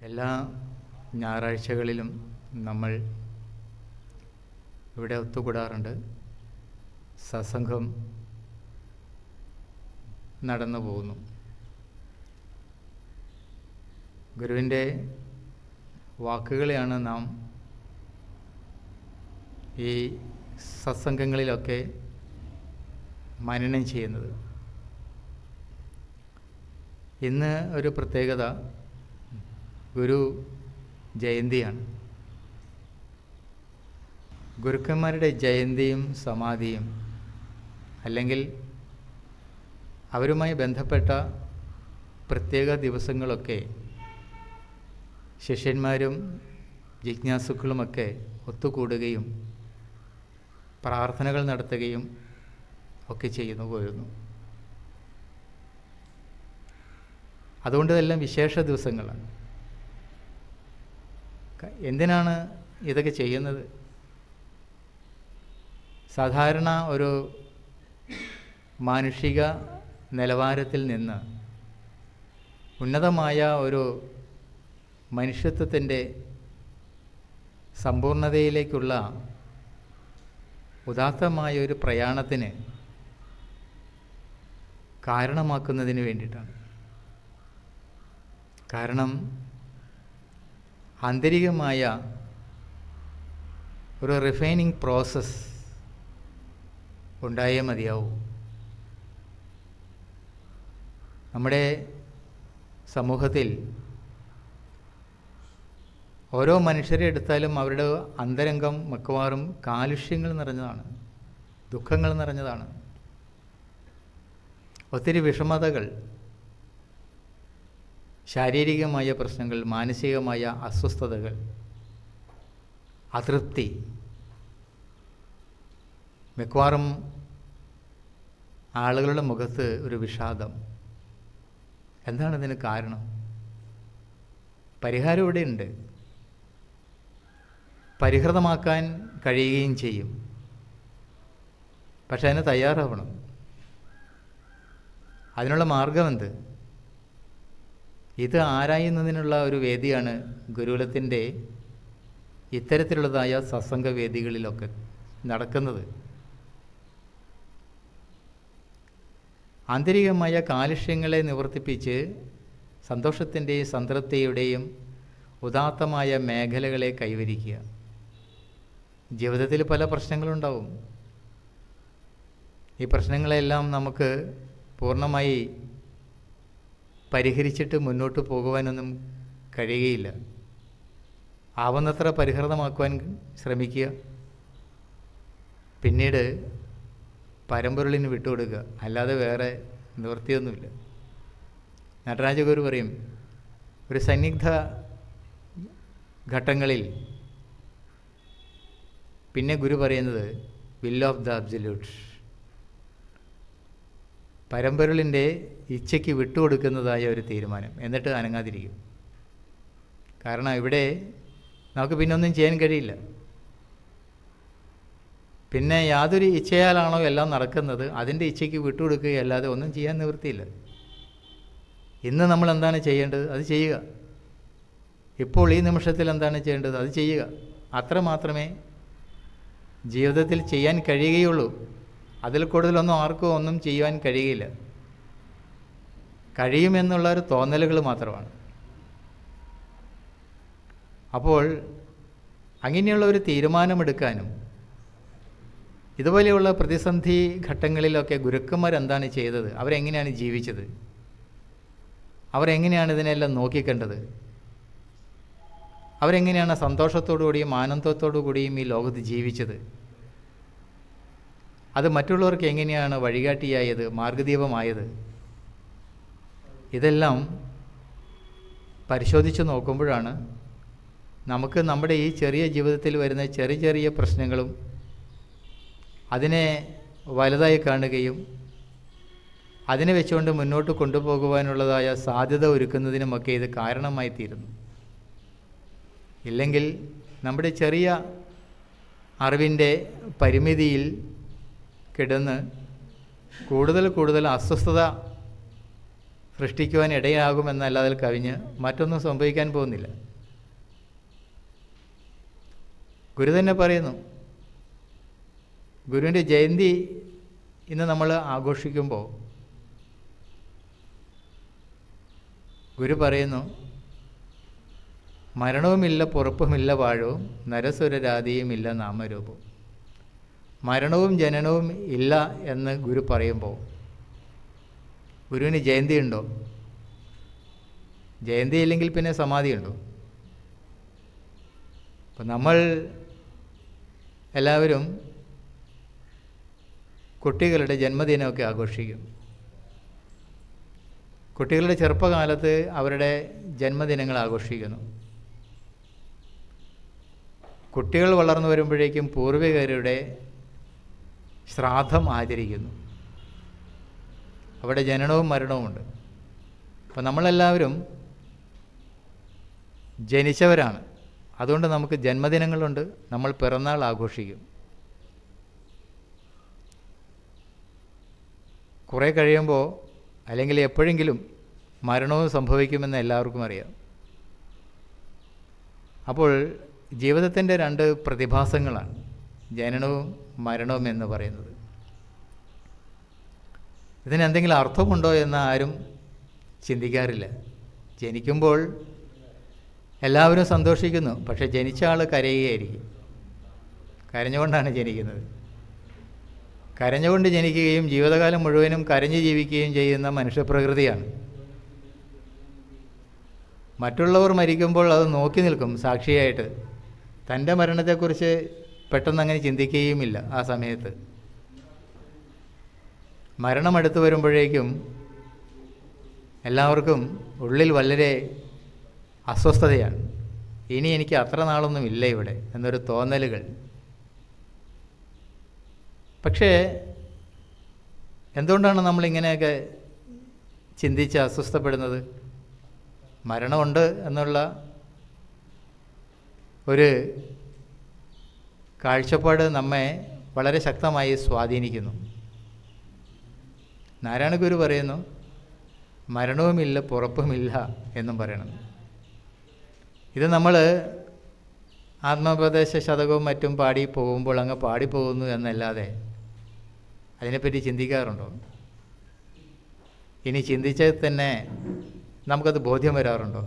എല്ലാ ഞായറാഴ്ചകളിലും നമ്മൾ ഇവിടെ ഒത്തുകൂടാറുണ്ട്. സത്സംഗം നടന്നു പോകുന്നു. ഗുരുവിൻ്റെ വാക്കുകളെയാണ് നാം ഈ സത്സംഗങ്ങളിലൊക്കെ മനനം ചെയ്യുന്നത്. ഇന്ന് ഒരു പ്രത്യേകത, ഗുരു ജയന്തിയാണ്. ഗുരുക്കന്മാരുടെ ജയന്തിയും സമാധിയും അല്ലെങ്കിൽ അവരുമായി ബന്ധപ്പെട്ട പ്രത്യേക ദിവസങ്ങളൊക്കെ ശിഷ്യന്മാരും ജിജ്ഞാസുക്കളുമൊക്കെ ഒത്തുകൂടുകയും പ്രാർത്ഥനകൾ നടത്തുകയും ഒക്കെ ചെയ്യുന്നു പോയിരുന്നു. അതുകൊണ്ട് ഇതെല്ലാം വിശേഷ ദിവസങ്ങളാണ്. എന്തിനാണ് ഇതൊക്കെ ചെയ്യുന്നത്? സാധാരണ ഒരു മാനുഷിക നിലവാരത്തിൽ നിന്ന് ഉന്നതമായ ഒരു മനുഷ്യത്വത്തിൻ്റെ സമ്പൂർണതയിലേക്കുള്ള ഉദാത്തമായ ഒരു പ്രയാണത്തിന് കാരണമാക്കുന്നതിന് വേണ്ടിയിട്ടാണ്. കാരണം ആന്തരികമായ ഒരു റിഫൈനിങ് പ്രോസസ്സ് ഉണ്ടായേ മതിയാവൂ. നമ്മുടെ സമൂഹത്തിൽ ഓരോ മനുഷ്യരെ എടുത്താലും അവരുടെ അന്തരംഗം മിക്കവാറും കാലുഷ്യങ്ങൾ നിറഞ്ഞതാണ്, ദുഃഖങ്ങൾ നിറഞ്ഞതാണ്. ഒത്തിരി വിഷമതകൾ, ശാരീരികമായ പ്രശ്നങ്ങൾ, മാനസികമായ അസ്വസ്ഥതകൾ, അതൃപ്തി, മിക്കവാറും ആളുകളുടെ മുഖത്ത് ഒരു വിഷാദം. എന്താണ് ഇതിന് കാരണം? പരിഹാരം ഇവിടെയുണ്ട്. പരിഹൃതമാക്കാൻ കഴിയുകയും ചെയ്യും. പക്ഷെ അതിന് തയ്യാറാവണം. അതിനുള്ള മാർഗമെന്ത്? ഇത് ആരായുന്നതിനുള്ള ഒരു വേദിയാണ് ഗുരുകുലത്തിൻ്റെ ഇത്തരത്തിലുള്ളതായ സത്സംഗ വേദികളിലൊക്കെ നടക്കുന്നത്. ആന്തരികമായ കാലുഷ്യങ്ങളെ നിവർത്തിപ്പിച്ച് സന്തോഷത്തിൻ്റെയും സംതൃപ്തിയുടെയും ഉദാത്തമായ മേഖലകളെ കൈവരിക്കുക. ജീവിതത്തിൽ പല പ്രശ്നങ്ങളുണ്ടാവും. ഈ പ്രശ്നങ്ങളെല്ലാം നമുക്ക് പൂർണ്ണമായി പരിഹരിച്ചിട്ട് മുന്നോട്ട് പോകുവാനൊന്നും കഴിയുകയില്ല. ആവുന്നത്ര പരിഹൃതമാക്കുവാൻ ശ്രമിക്കുക. പിന്നീട് പരമ്പൊരുളിന് വിട്ടുകൊടുക്കുക. അല്ലാതെ വേറെ നിവൃത്തിയൊന്നുമില്ല. നടരാജഗുരു പറയും, ഒരു സന്നിഗ്ധ ഘട്ടങ്ങളിൽ പിന്നെ ഗുരു പറയുന്നത് വിൽ ഓഫ് ദ അബ്സല്യൂട്ട്, പരമ്പൊരുളിൻ്റെ ഇച്ഛയ്ക്ക് വിട്ടുകൊടുക്കുന്നതായ ഒരു തീരുമാനം. എന്നിട്ട് അനങ്ങാതിരിക്കും. കാരണം ഇവിടെ നമുക്ക് പിന്നെ ഒന്നും ചെയ്യാൻ കഴിയില്ല. പിന്നെ യാതൊരു ഇച്ഛയാലാണോ എല്ലാം നടക്കുന്നത്, അതിൻ്റെ ഇച്ഛയ്ക്ക് വിട്ടുകൊടുക്കുകയല്ലാതെ ഒന്നും ചെയ്യാൻ നിവൃത്തിയില്ല. ഇന്ന് നമ്മൾ എന്താണ് ചെയ്യേണ്ടത് അത് ചെയ്യുക. ഇപ്പോൾ ഈ നിമിഷത്തിൽ എന്താണ് ചെയ്യേണ്ടത് അത് ചെയ്യുക. അത്ര മാത്രമേ ജീവിതത്തിൽ ചെയ്യാൻ കഴിയുകയുള്ളൂ. അതിൽ കൂടുതലൊന്നും ആർക്കും ഒന്നും ചെയ്യുവാൻ കഴിയുകയില്ല. കഴിയുമെന്നുള്ള ഒരു തോന്നലുകൾ മാത്രമാണ്. അപ്പോൾ അങ്ങനെയുള്ള ഒരു തീരുമാനമെടുക്കാനും ഇതുപോലെയുള്ള പ്രതിസന്ധി ഘട്ടങ്ങളിലൊക്കെ ഗുരുക്കന്മാരെന്താണ് ചെയ്തത്, അവരെങ്ങനെയാണ് ജീവിച്ചത്, അവരെങ്ങനെയാണ് ഇതിനെല്ലാം നോക്കിക്കണ്ടത്, അവരെങ്ങനെയാണ് സന്തോഷത്തോടു കൂടിയും ആനന്ദത്തോടു കൂടിയും ഈ ലോകത്ത് ജീവിച്ചത്, അത് മറ്റുള്ളവർക്ക് എങ്ങനെയാണ് വഴികാട്ടിയായത്, മാർഗദീപമായത്, ഇതെല്ലാം പരിശോധിച്ച് നോക്കുമ്പോഴാണ് നമുക്ക് നമ്മുടെ ഈ ചെറിയ ജീവിതത്തിൽ വരുന്ന ചെറിയ ചെറിയ പ്രശ്നങ്ങളും അതിനെ വലുതായി കാണുകയും അതിനെ വെച്ചുകൊണ്ട് മുന്നോട്ട് കൊണ്ടുപോകുവാനുള്ളതായ സാധ്യത ഒരുക്കുന്നതിനുമൊക്കെ ഇത് കാരണമായി തീരുന്നു. ഇല്ലെങ്കിൽ നമ്മുടെ ചെറിയ അറിവിൻ്റെ പരിമിതിയിൽ കിടന്ന് കൂടുതൽ കൂടുതൽ അസ്വസ്ഥത സൃഷ്ടിക്കുവാൻ ഇടയാകുമെന്നല്ലാതെ കവിഞ്ഞ് മറ്റൊന്നും സംഭവിക്കാൻ പോകുന്നില്ല. ഗുരു തന്നെ പറയുന്നു, ഗുരുവിൻ്റെ ജയന്തി ഇന്ന് നമ്മൾ ആഘോഷിക്കുമ്പോൾ ഗുരു പറയുന്നു, മരണവുമില്ല പുറപ്പുമില്ല വാഴവും നരസുരരാതിയുമില്ല നാമരൂപവും. മരണവും ജനനവും ഇല്ല എന്ന് ഗുരു പറയുമ്പോൾ ഗുരുവിന് ജയന്തി ഉണ്ടോ? ജയന്തി ഇല്ലെങ്കിൽ പിന്നെ സമാധി ഉണ്ടോ? അപ്പം നമ്മൾ എല്ലാവരും കുട്ടികളുടെ ജന്മദിനമൊക്കെ ആഘോഷിക്കും. കുട്ടികളുടെ ചെറുപ്പകാലത്ത് അവരുടെ ജന്മദിനങ്ങൾ ആഘോഷിക്കുന്നു. കുട്ടികൾ വളർന്നു വരുമ്പോഴേക്കും പൂർവികരുടെ ശ്രാദ്ധം ആചരിക്കുന്നു. അവിടെ ജനനവും മരണവുമുണ്ട്. അപ്പോൾ നമ്മളെല്ലാവരും ജനിച്ചവരാണ്. അതുകൊണ്ട് നമുക്ക് ജന്മദിനങ്ങളുണ്ട്, നമ്മൾ പിറന്നാൾ ആഘോഷിക്കും. കുറേ കഴിയുമ്പോൾ അല്ലെങ്കിൽ എപ്പോഴെങ്കിലും മരണവും സംഭവിക്കുമെന്ന് എല്ലാവർക്കും അറിയാം. അപ്പോൾ ജീവിതത്തിൻ്റെ രണ്ട് പ്രതിഭാസങ്ങളാണ് ജനനവും മരണവും എന്ന് പറയുന്നത്. ഇതിനെന്തെങ്കിലും അർത്ഥമുണ്ടോ എന്ന് ആരും ചിന്തിക്കാറില്ല. ജനിക്കുമ്പോൾ എല്ലാവരും സന്തോഷിക്കുന്നു, പക്ഷെ ജനിച്ച ആൾ കരയുകയായിരിക്കും. കരഞ്ഞുകൊണ്ടാണ് ജനിക്കുന്നത്. കരഞ്ഞുകൊണ്ട് ജനിക്കുകയും ജീവിതകാലം മുഴുവനും കരഞ്ഞു ജീവിക്കുകയും ചെയ്യുന്ന മനുഷ്യപ്രകൃതിയാണ്. മറ്റുള്ളവർ മരിക്കുമ്പോൾ അത് നോക്കി നിൽക്കും സാക്ഷിയായിട്ട്. തൻ്റെ മരണത്തെക്കുറിച്ച് പെട്ടെന്ന് അങ്ങനെ ചിന്തിക്കുകയുമില്ല. ആ സമയത്ത് മരണം അടുത്ത് വരുമ്പോഴേക്കും എല്ലാവർക്കും ഉള്ളിൽ വളരെ അസ്വസ്ഥതയാണ്. ഇനി എനിക്ക് അത്ര നാളൊന്നും ഇല്ല ഇവിടെ എന്നൊരു തോന്നലുകൾ. പക്ഷേ എന്തുകൊണ്ടാണ് നമ്മളിങ്ങനെയൊക്കെ ചിന്തിച്ച് അസ്വസ്ഥപ്പെടുന്നത്? മരണമുണ്ട് എന്നുള്ള ഒരു കാഴ്ചപ്പാട് നമ്മെ വളരെ ശക്തമായി സ്വാധീനിക്കുന്നു. നാരായണ ഗുരു പറയുന്നു, മരണവുമില്ല പുറപ്പുമില്ല എന്നും പറയണം. ഇത് നമ്മൾ ആത്മോപദേശ ശതകവും മറ്റും പാടി പോകുമ്പോൾ അങ്ങ് പാടിപ്പോകുന്നു എന്നല്ലാതെ അതിനെപ്പറ്റി ചിന്തിക്കാറുണ്ടോ? ഇനി ചിന്തിച്ചാൽ തന്നെ നമുക്കത് ബോധ്യം വരാറുണ്ടോ?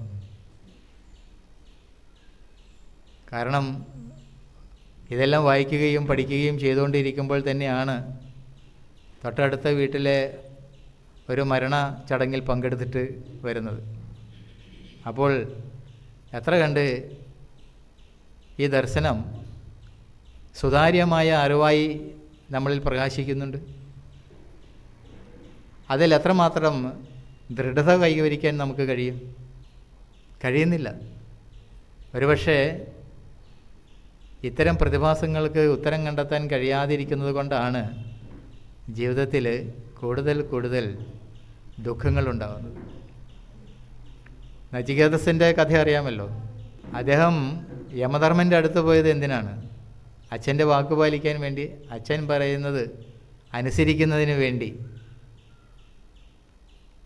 കാരണം ഇതെല്ലാം വായിക്കുകയും പഠിക്കുകയും ചെയ്തുകൊണ്ടിരിക്കുമ്പോൾ തന്നെയാണ് തൊട്ടടുത്ത വീട്ടിലെ ഒരു മരണ ചടങ്ങിൽ പങ്കെടുത്തിട്ട് വരുന്നത്. അപ്പോൾ എത്ര കണ്ട് ഈ ദർശനം സുതാര്യമായ അറിവായി നമ്മളിൽ പ്രകാശിക്കുന്നുണ്ട്. അതിൽ എത്രമാത്രം ദൃഢത കൈവരിക്കാൻ നമുക്ക് കഴിയുന്നില്ല. ഒരുപക്ഷെ ഇത്തരം പ്രതിഭാസങ്ങൾക്ക് ഉത്തരം കണ്ടെത്താൻ കഴിയാതിരിക്കുന്നത് കൊണ്ടാണ് ജീവിതത്തിൽ കൂടുതൽ ദുഃഖങ്ങളുണ്ടാകുന്നത്. നചികേതസിൻ്റെ കഥ അറിയാമല്ലോ. അദ്ദേഹം യമധർമ്മൻ്റെ അടുത്ത് പോയത് എന്തിനാണ്? അച്ഛൻ്റെ വാക്ക് പാലിക്കാൻ വേണ്ടി, അച്ഛൻ പറയുന്നത് അനുസരിക്കുന്നതിന് വേണ്ടി,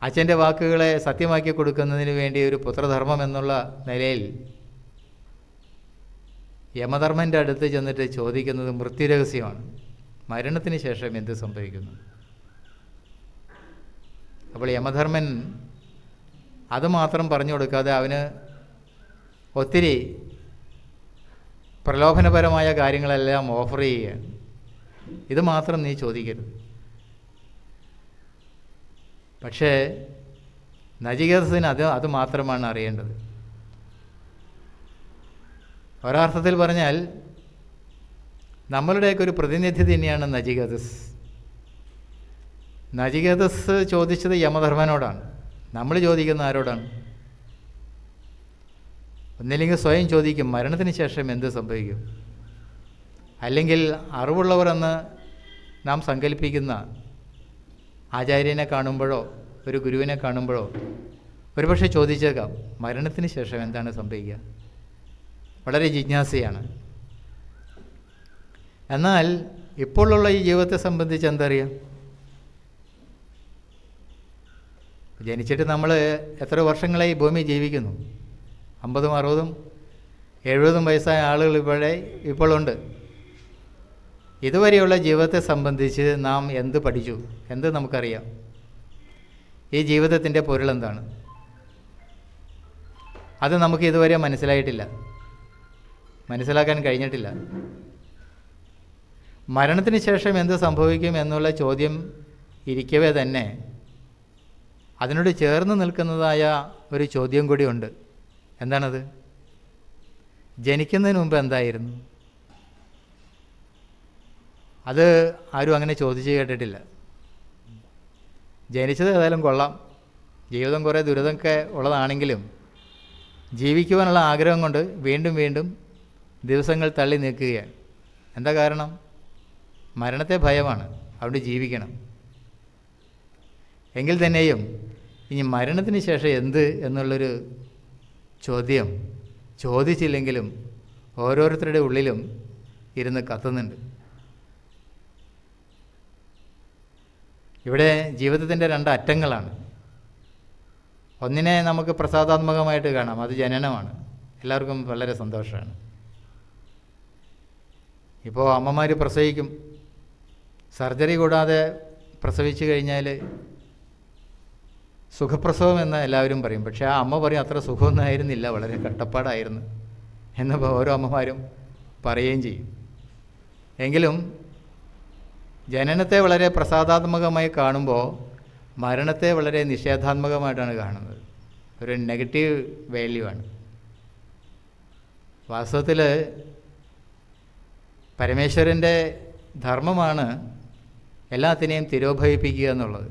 അച്ഛൻ്റെ വാക്കുകളെ സത്യമാക്കി കൊടുക്കുന്നതിന് വേണ്ടി ഒരു പുത്രധർമ്മം എന്നുള്ള നിലയിൽ യമധർമ്മൻ്റെ അടുത്ത് ചെന്നിട്ട് ചോദിക്കുന്നത് മൃത്യുരഹസ്യമാണ്. മരണത്തിന് ശേഷം എന്ത് സംഭവിക്കുന്നു? അപ്പോൾ യമധർമ്മൻ അതുമാത്രം പറഞ്ഞു കൊടുക്കാതെ അവന് ഒത്തിരി പ്രലോഭനപരമായ കാര്യങ്ങളെല്ലാം ഓഫർ ചെയ്യുകയാണ്. ഇത് മാത്രം നീ ചോദിക്കരുത്. പക്ഷേ നചികേതസിന് അത് മാത്രമാണ് അറിയേണ്ടത്. ഒരർത്ഥത്തിൽ പറഞ്ഞാൽ നമ്മളുടെയൊക്കെ ഒരു പ്രതിനിധി തന്നെയാണ് നചികേതസ്. നചികേതസ് ചോദിച്ചത് യമധർമ്മനോടാണ്. നമ്മൾ ചോദിക്കുന്ന ആരോടാണ്? ഒന്നില്ലെങ്കിൽ സ്വയം ചോദിക്കും, മരണത്തിന് ശേഷം എന്ത് സംഭവിക്കും? അല്ലെങ്കിൽ അറിവുള്ളവർ എന്ന് നാം സങ്കല്പിക്കുന്ന ആചാര്യനെ കാണുമ്പോഴോ ഒരു ഗുരുവിനെ കാണുമ്പോഴോ ഒരുപക്ഷെ ചോദിച്ചേക്കാം, മരണത്തിന് ശേഷം എന്താണ് സംഭവിക്കുക? വളരെ ജിജ്ഞാസയാണ്. എന്നാൽ ഇപ്പോഴുള്ള ഈ ജീവിതത്തെ സംബന്ധിച്ച് എന്തറിയാം? ജനിച്ചിട്ട് നമ്മൾ എത്ര വർഷങ്ങളായി ഭൂമി ജീവിക്കുന്നു? 50, 60, 70 വയസ്സായ ആളുകൾ ഇപ്പോഴുണ്ട്. ഇതുവരെയുള്ള ജീവിതത്തെ സംബന്ധിച്ച് നാം എന്ത് പഠിച്ചു? എന്ത് നമുക്കറിയാം? ഈ ജീവിതത്തിൻ്റെ പൊരുളെന്താണ്? അത് നമുക്ക് ഇതുവരെ മനസ്സിലായിട്ടില്ല, മനസ്സിലാക്കാൻ കഴിഞ്ഞിട്ടില്ല. മരണത്തിന് ശേഷം എന്ത് സംഭവിക്കും എന്നുള്ള ചോദ്യം ഇരിക്കവേ തന്നെ അതിനോട് ചേർന്ന് നിൽക്കുന്നതായ ഒരു ചോദ്യം കൂടിയുണ്ട്. എന്താണത്? ജനിക്കുന്നതിന് മുമ്പ് എന്തായിരുന്നു? അത് ആരും അങ്ങനെ ചോദിച്ച് കേട്ടിട്ടില്ല. ജനിച്ചത് ഏതായാലും കൊള്ളാം, ജീവിതം കുറേ ദുരിതമൊക്കെ ഉള്ളതാണെങ്കിലും ജീവിക്കുവാനുള്ള ആഗ്രഹം കൊണ്ട് വീണ്ടും വീണ്ടും ദിവസങ്ങൾ തള്ളി നീക്കുകയാണ്. എന്താ കാരണം? മരണത്തെ ഭയമാണ്, അതുകൊണ്ട് ജീവിക്കണം. എങ്കിൽ തന്നെയും ഇനി മരണത്തിന് ശേഷം എന്ത് എന്നുള്ളൊരു ചോദ്യം ചോദിച്ചില്ലെങ്കിലും ഓരോരുത്തരുടെ ഉള്ളിലും ഇരുന്ന് കത്തുന്നുണ്ട്. ഇവിടെ ജീവിതത്തിൻ്റെ 2 അറ്റങ്ങളാണ്. ഒന്നിനെ നമുക്ക് പ്രസാദാത്മകമായിട്ട് കാണാം, അത് ജനനമാണ്, എല്ലാവർക്കും വളരെ സന്തോഷമാണ്. ഇപ്പോൾ അമ്മമാർ പ്രസവിക്കും, സർജറി കൂടാതെ പ്രസവിച്ചു കഴിഞ്ഞാൽ സുഖപ്രസവം എന്ന് എല്ലാവരും പറയും. പക്ഷേ ആ അമ്മ പറയും അത്ര സുഖമൊന്നും ആയിരുന്നില്ല, വളരെ കഷ്ടപ്പാടായിരുന്നു എന്ന് ഓരോ അമ്മമാരും പറയുകയും ചെയ്യും. എങ്കിലും ജനനത്തെ വളരെ പ്രസാദാത്മകമായി കാണുമ്പോൾ മരണത്തെ വളരെ നിഷേധാത്മകമായിട്ടാണ് കാണുന്നത്. ഒരു നെഗറ്റീവ് വാല്യൂ ആണ്. വാസ്തവത്തിൽ പരമേശ്വരൻ്റെ ധർമ്മമാണ് എല്ലാത്തിനെയും തിരോഭവിപ്പിക്കുക എന്നുള്ളത്.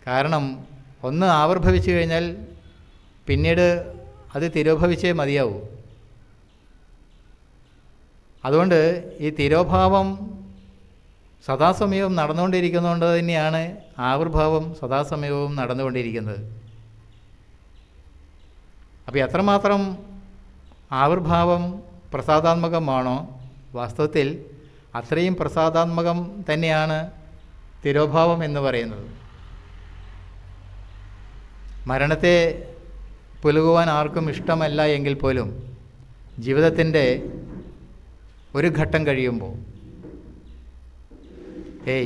കാരണം ഒന്ന് ആവിർഭവിച്ചു കഴിഞ്ഞാൽ പിന്നീട് അത് തിരോഭവിച്ചേ മതിയാവൂ. അതുകൊണ്ട് ഈ തിരോഭാവം സദാസമയവും നടന്നുകൊണ്ടിരിക്കുന്നതുകൊണ്ട് തന്നെയാണ് ആവിർഭാവം സദാസമയവും നടന്നുകൊണ്ടിരിക്കുന്നത്. അപ്പോൾ എത്രമാത്രം ആവിർഭാവം പ്രസാദാത്മകമാണോ, വാസ്തവത്തിൽ അത്രയും പ്രസാദാത്മകം തന്നെയാണ് തിരോഭാവം എന്ന് പറയുന്നത്. മരണത്തെ പുലുകുവാൻ ആർക്കും ഇഷ്ടമല്ല എങ്കിൽ പോലും ജീവിതത്തിൻ്റെ ഒരു ഘട്ടം കഴിയുമ്പോൾ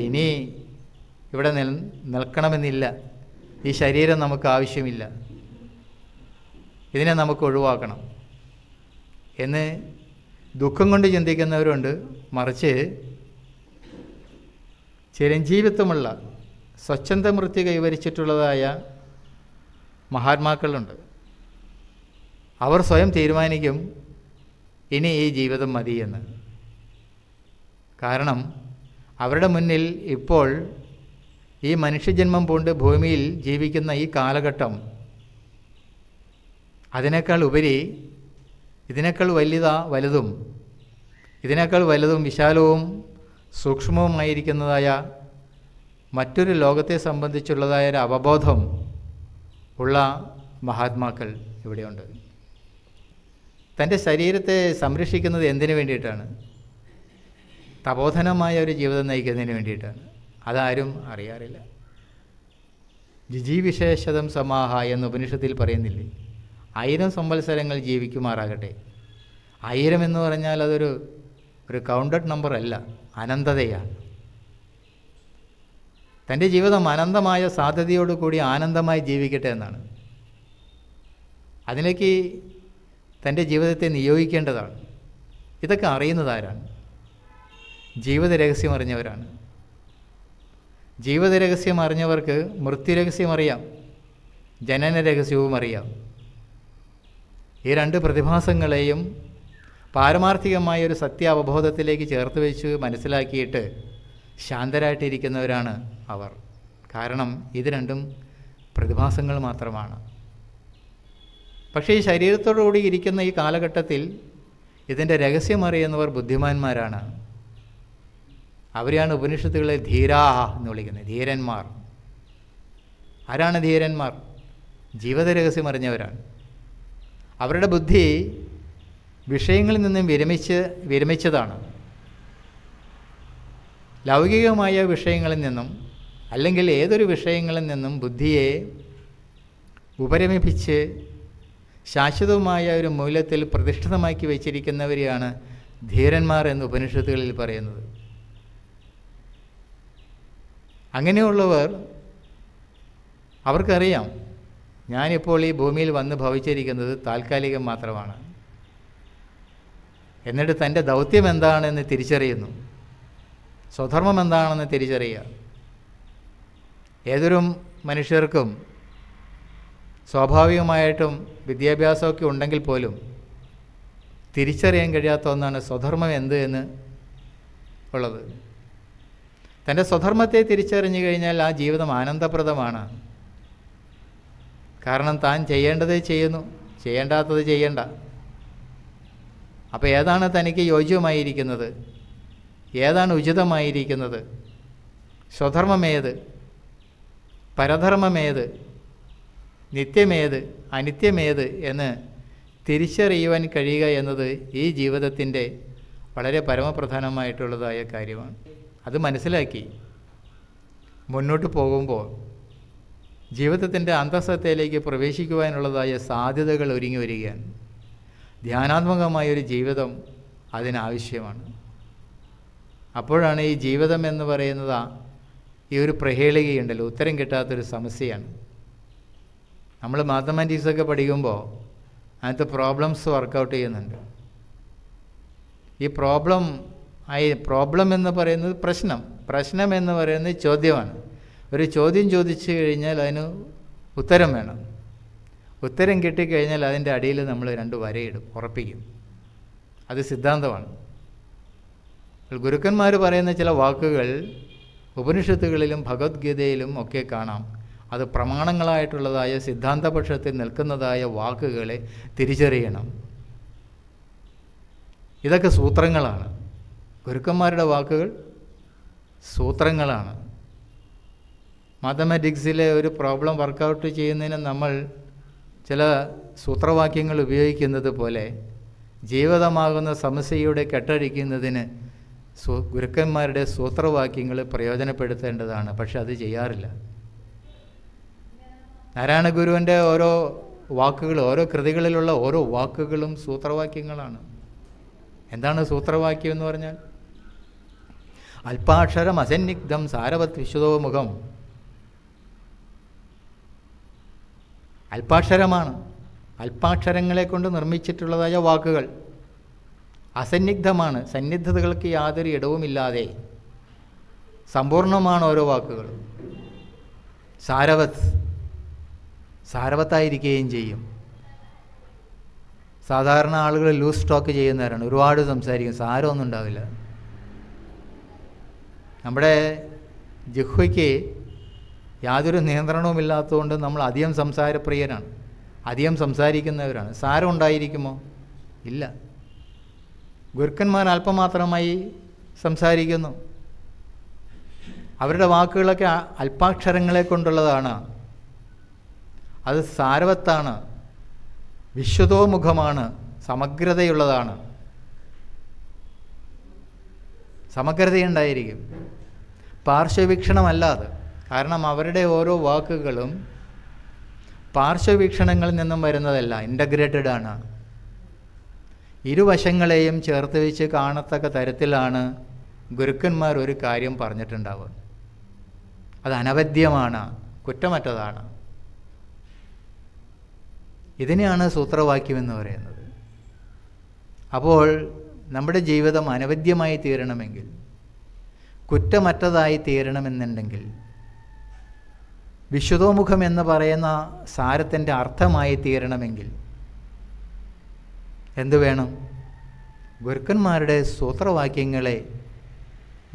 ഇനി ഇവിടെ നിൽക്കണമെന്നില്ല, ഈ ശരീരം നമുക്ക് ആവശ്യമില്ല, ഇതിനെ നമുക്ക് ഒഴിവാക്കണം എന്ന് ദുഃഖം കൊണ്ട് ചിന്തിക്കുന്നവരുണ്ട്. മറിച്ച് ചിരഞ്ജീവിത്വമുള്ള സ്വച്ഛന്ത മൃത്യു കൈവരിച്ചിട്ടുള്ളതായ മഹാത്മാക്കളുണ്ട്. അവർ സ്വയം തീരുമാനിക്കും ഇനി ഈ ജീവിതം മതിയെന്ന്. കാരണം അവരുടെ മുന്നിൽ ഇപ്പോൾ ഈ മനുഷ്യജന്മം പൂണ്ട് ഭൂമിയിൽ ജീവിക്കുന്ന ഈ കാലഘട്ടം അതിനേക്കാൾ ഉപരി ഇതിനേക്കാൾ വലുതും ഇതിനേക്കാൾ വലുതും വിശാലവും സൂക്ഷ്മവുമായിരിക്കുന്നതായ മറ്റൊരു ലോകത്തെ സംബന്ധിച്ചുള്ളതായ ഒരു അവബോധം ഉള്ള മഹാത്മാക്കൾ ഇവിടെയുണ്ട്. തൻ്റെ ശരീരത്തെ സംരക്ഷിക്കുന്നത് എന്തിനു വേണ്ടിയിട്ടാണ്? തപോധനമായ ഒരു ജീവിതം നയിക്കുന്നതിന് വേണ്ടിയിട്ടാണ്. അതാരും അറിയാറില്ല. ജിജീവിശേഷതം സമാഹ എന്ന് ഉപനിഷത്തിൽ പറയുന്നില്ലേ? 1000 സംവത്സരങ്ങൾ ജീവിക്കുമാറാകട്ടെ. 1000 എന്ന് പറഞ്ഞാൽ അതൊരു കൗണ്ടഡ് നമ്പർ അല്ല, അനന്തതയാണ്. തൻ്റെ ജീവിതം അനന്തമായ സാധ്യതയോടുകൂടി ആനന്ദമായി ജീവിക്കട്ടെ എന്നാണ്. അതിലേക്ക് തൻ്റെ ജീവിതത്തെ നിയോഗിക്കേണ്ടതാണ്. ഇതൊക്കെ അറിയുന്നതാരാണ്? ജീവിത രഹസ്യം അറിഞ്ഞവരാണ്. ജീവിത രഹസ്യം അറിഞ്ഞവർക്ക് മൃത്യുരഹസ്യം അറിയാം, ജനന രഹസ്യവും അറിയാം. ഈ 2 പ്രതിഭാസങ്ങളെയും പാരമാർത്ഥികമായ ഒരു സത്യാവബോധത്തിലേക്ക് ചേർത്ത് വെച്ച് മനസ്സിലാക്കിയിട്ട് ശാന്തരായിട്ടിരിക്കുന്നവരാണ് അവർ. കാരണം ഇത് 2 പ്രതിഭാസങ്ങൾ മാത്രമാണ്. പക്ഷേ ഈ ശരീരത്തോടുകൂടി ഇരിക്കുന്ന ഈ കാലഘട്ടത്തിൽ ഇതിൻ്റെ രഹസ്യം അറിയുന്നവർ ബുദ്ധിമാന്മാരാണ്. അവരെയാണ് ഉപനിഷത്തുകളെ ധീരാഹ എന്ന് വിളിക്കുന്നത്, ധീരന്മാർ. ആരാണ് ധീരന്മാർ? ജീവിത രഹസ്യം അറിഞ്ഞവരാണ്. അവരുടെ ബുദ്ധി വിഷയങ്ങളിൽ നിന്നും വിരമിച്ചതാണ്. ലൗകികമായ വിഷയങ്ങളിൽ നിന്നും അല്ലെങ്കിൽ ഏതൊരു വിഷയങ്ങളിൽ നിന്നും ബുദ്ധിയെ ഉപരമിപ്പിച്ച് ശാശ്വതമായ ഒരു മൂല്യത്തിൽ പ്രതിഷ്ഠിതമാക്കി വച്ചിരിക്കുന്നവരെയാണ് ധീരന്മാർ എന്ന് ഉപനിഷത്തുകളിൽ പറയുന്നത്. അങ്ങനെയുള്ളവർ, അവർക്കറിയാം ഞാനിപ്പോൾ ഈ ഭൂമിയിൽ വന്ന് ഭവിച്ചിരിക്കുന്നത് താൽക്കാലികം മാത്രമാണ്. എന്നിട്ട് തൻ്റെ ദൗത്യം എന്താണെന്ന് തിരിച്ചറിയുന്നു, സ്വധർമ്മം എന്താണെന്ന് തിരിച്ചറിയുക. ഏതൊരു മനുഷ്യർക്കും സ്വാഭാവികമായിട്ടും വിദ്യാഭ്യാസമൊക്കെ ഉണ്ടെങ്കിൽ പോലും തിരിച്ചറിയാൻ കഴിയാത്ത ഒന്നാണ് സ്വധർമ്മം എന്ത് എന്ന് ഉള്ളത്. തൻ്റെ സ്വധർമ്മത്തെ തിരിച്ചറിഞ്ഞു കഴിഞ്ഞാൽ ആ ജീവിതം ആനന്ദപ്രദമാണ്. കാരണം താൻ ചെയ്യേണ്ടത് ചെയ്യുന്നു, ചെയ്യേണ്ടാത്തത് ചെയ്യണ്ട. അപ്പോൾ ഏതാണ് തനിക്ക് യോജ്യമായിരിക്കുന്നത്, ഏതാണ് ഉചിതമായിരിക്കുന്നത്, സ്വധർമ്മമേത്, പരധർമ്മമേത്, നിത്യമേത്, അനിത്യമേത് എന്ന് തിരിച്ചറിയുവാൻ കഴിയുക എന്നത് ഈ ജീവിതത്തിൻ്റെ വളരെ പരമപ്രധാനമായിട്ടുള്ളതായ കാര്യമാണ്. അത് മനസ്സിലാക്കി മുന്നോട്ട് പോകുമ്പോൾ ജീവിതത്തിൻ്റെ അന്തഃസത്തയിലേക്ക് പ്രവേശിക്കുവാനുള്ളതായ സാധ്യതകൾ ഒരുങ്ങി വരികയാണ്. ധ്യാനാത്മകമായൊരു ജീവിതം അതിനാവശ്യമാണ്. അപ്പോഴാണ് ഈ ജീവിതം എന്ന് പറയുന്നത് ഈ ഒരു പ്രഹേളികയുണ്ടല്ലോ, ഉത്തരം കിട്ടാത്തൊരു സമസ്യയാണ്. നമ്മൾ മാത്തമാറ്റിക്സൊക്കെ പഠിക്കുമ്പോൾ അതിനകത്ത് പ്രോബ്ലംസ് വർക്കൗട്ട് ചെയ്യുന്നുണ്ട്. ഈ പ്രോബ്ലം എന്ന് പറയുന്നത് പ്രശ്നം എന്ന് പറയുന്നത് ചോദ്യമാണ്. ഒരു ചോദ്യം ചോദിച്ചു കഴിഞ്ഞാൽ അതിന് ഉത്തരം വേണം. ഉത്തരം കിട്ടിക്കഴിഞ്ഞാൽ അതിൻ്റെ അടിയിൽ നമ്മൾ 2 വരയിടും, ഉറപ്പിക്കും. അത് സിദ്ധാന്തമാണ്. ഗുരുക്കന്മാർ പറയുന്ന ചില വാക്കുകൾ ഉപനിഷത്തുകളിലും ഭഗവത്ഗീതയിലും ഒക്കെ കാണാം. അത് പ്രമാണങ്ങളായിട്ടുള്ളതായ സിദ്ധാന്തപക്ഷത്തിൽ നിൽക്കുന്നതായ വാക്കുകളെ തിരിച്ചറിയണം. ഇതൊക്കെ സൂത്രങ്ങളാണ്. ഗുരുക്കന്മാരുടെ വാക്കുകൾ സൂത്രങ്ങളാണ്. മാത്തമാറ്റിക്സിലെ ഒരു പ്രോബ്ലം വർക്കൗട്ട് ചെയ്യുന്നതിന് നമ്മൾ ചില സൂത്രവാക്യങ്ങൾ ഉപയോഗിക്കുന്നത് പോലെ ജീവിതമാകുന്ന സമസ്യയുടെ കെട്ടഴിക്കുന്നതിന് ഗുരുക്കന്മാരുടെ സൂത്രവാക്യങ്ങൾ പ്രയോജനപ്പെടുത്തേണ്ടതാണ്. പക്ഷെ അത് ചെയ്യാറില്ല. നാരായണ ഗുരുവിൻ്റെ ഓരോ വാക്കുകൾ, ഓരോ കൃതികളിലുള്ള ഓരോ വാക്കുകളും സൂത്രവാക്യങ്ങളാണ്. എന്താണ് സൂത്രവാക്യം എന്ന് പറഞ്ഞാൽ? അല്പാക്ഷരം അസന്നിഗ്ധം സാരവത് വിശുദ്ധോമുഖം. അല്പാക്ഷരമാണ്. അല്പാക്ഷരങ്ങളെ കൊണ്ട് നിർമ്മിച്ചിട്ടുള്ളതായ വാക്കുകൾ അസന്നിഗ്ധമാണ്. സന്നിഗ്ധതകൾക്ക് യാതൊരു ഇടവുമില്ലാതെ സമ്പൂർണ്ണമാണ് ഓരോ വാക്കുകളും. സാരവത്തായിരിക്കുകയും ചെയ്യും. സാധാരണ ആളുകൾ ലൂസ് ടോക്ക് ചെയ്യുന്നവരാണ്, ഒരുപാട് സംസാരിക്കും, സാരമൊന്നും ഉണ്ടാവില്ല. നമ്മുടെ ജിഹ്വയ്ക്ക് യാതൊരു നിയന്ത്രണവുമില്ലാത്തതുകൊണ്ട് നമ്മൾ അധികം സംസാരപ്രിയരാണ്, അധികം സംസാരിക്കുന്നവരാണ്. സാരം ഉണ്ടായിരിക്കുമോ? ഇല്ല. ഗുരുക്കന്മാർ അല്പമാത്രമായി സംസാരിക്കുന്നു. അവരുടെ വാക്കുകളൊക്കെ അല്പാക്ഷരങ്ങളെ കൊണ്ടുള്ളതാണ്. അത് സാരവത്താണ്, വിശ്വതോമുഖമാണ്, സമഗ്രതയുള്ളതാണ്. സമഗ്രതയുണ്ടായിരിക്കും, പാർശ്വവീക്ഷണമല്ലാതെ. കാരണം അവരുടെ ഓരോ വാക്കുകളും പാർശ്വവീക്ഷണങ്ങളിൽ നിന്നും വരുന്നതല്ല, ഇൻ്റഗ്രേറ്റഡ് ആണ്. ഇരുവശങ്ങളെയും ചേർത്ത് വെച്ച് കാണത്തക്ക തരത്തിലാണ് ഗുരുക്കന്മാർ ഒരു കാര്യം പറഞ്ഞിട്ടുണ്ടാവുക. അത് അനവദ്യമാണ്, കുറ്റമറ്റതാണ്. ഇതിനെയാണ് സൂത്രവാക്യമെന്ന് പറയുന്നത്. അപ്പോൾ നമ്മുടെ ജീവിതം അനവദ്യമായി തീരണമെങ്കിൽ, കുറ്റമറ്റതായി തീരണമെന്നുണ്ടെങ്കിൽ, വിശുദ്ധോമുഖം എന്ന് പറയുന്ന സാരത്തിൻ്റെ അർത്ഥമായി തീരണമെങ്കിൽ എന്തു വേണം? ഗുരുക്കന്മാരുടെ സൂത്രവാക്യങ്ങളെ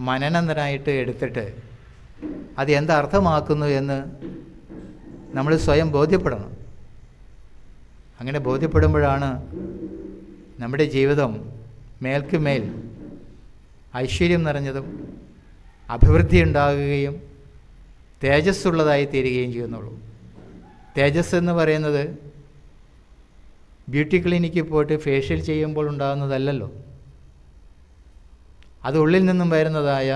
മനനന്തരായിട്ട് എടുത്തിട്ട് അത് എന്തർത്ഥമാക്കുന്നു എന്ന് നമ്മൾ സ്വയം ബോധ്യപ്പെടണം. അങ്ങനെ ബോധ്യപ്പെടുമ്പോഴാണ് നമ്മുടെ ജീവിതം മേൽക്കുമേൽ ഐശ്വര്യം നിറഞ്ഞതും അഭിവൃദ്ധി ഉണ്ടാകുകയും തേജസ്സുള്ളതായി തീരുകയും ചെയ്യുന്നുള്ളൂ. തേജസ് എന്ന് പറയുന്നത് ബ്യൂട്ടി ക്ലിനിക്കിൽ പോയിട്ട് ഫേഷ്യൽ ചെയ്യുമ്പോൾ ഉണ്ടാകുന്നതല്ലല്ലോ. അത് ഉള്ളിൽ നിന്നും വരുന്നതായ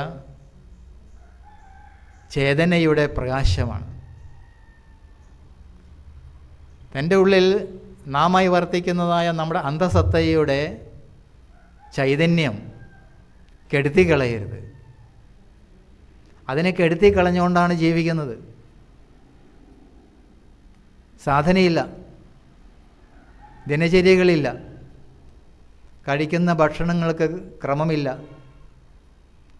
ചേതനയുടെ പ്രകാശമാണ്. തൻ്റെ ഉള്ളിൽ നാമായി വർത്തിക്കുന്നതായ നമ്മുടെ അന്തസത്തയുടെ ചൈതന്യം കെടുത്തിക്കളയരുത്. അതിനെ കെടുത്തിക്കളഞ്ഞുകൊണ്ടാണ് ജീവിക്കുന്നത്. സാധനയില്ല, ദിനചര്യകളില്ല, കഴിക്കുന്ന ഭക്ഷണങ്ങൾക്ക് ക്രമമില്ല.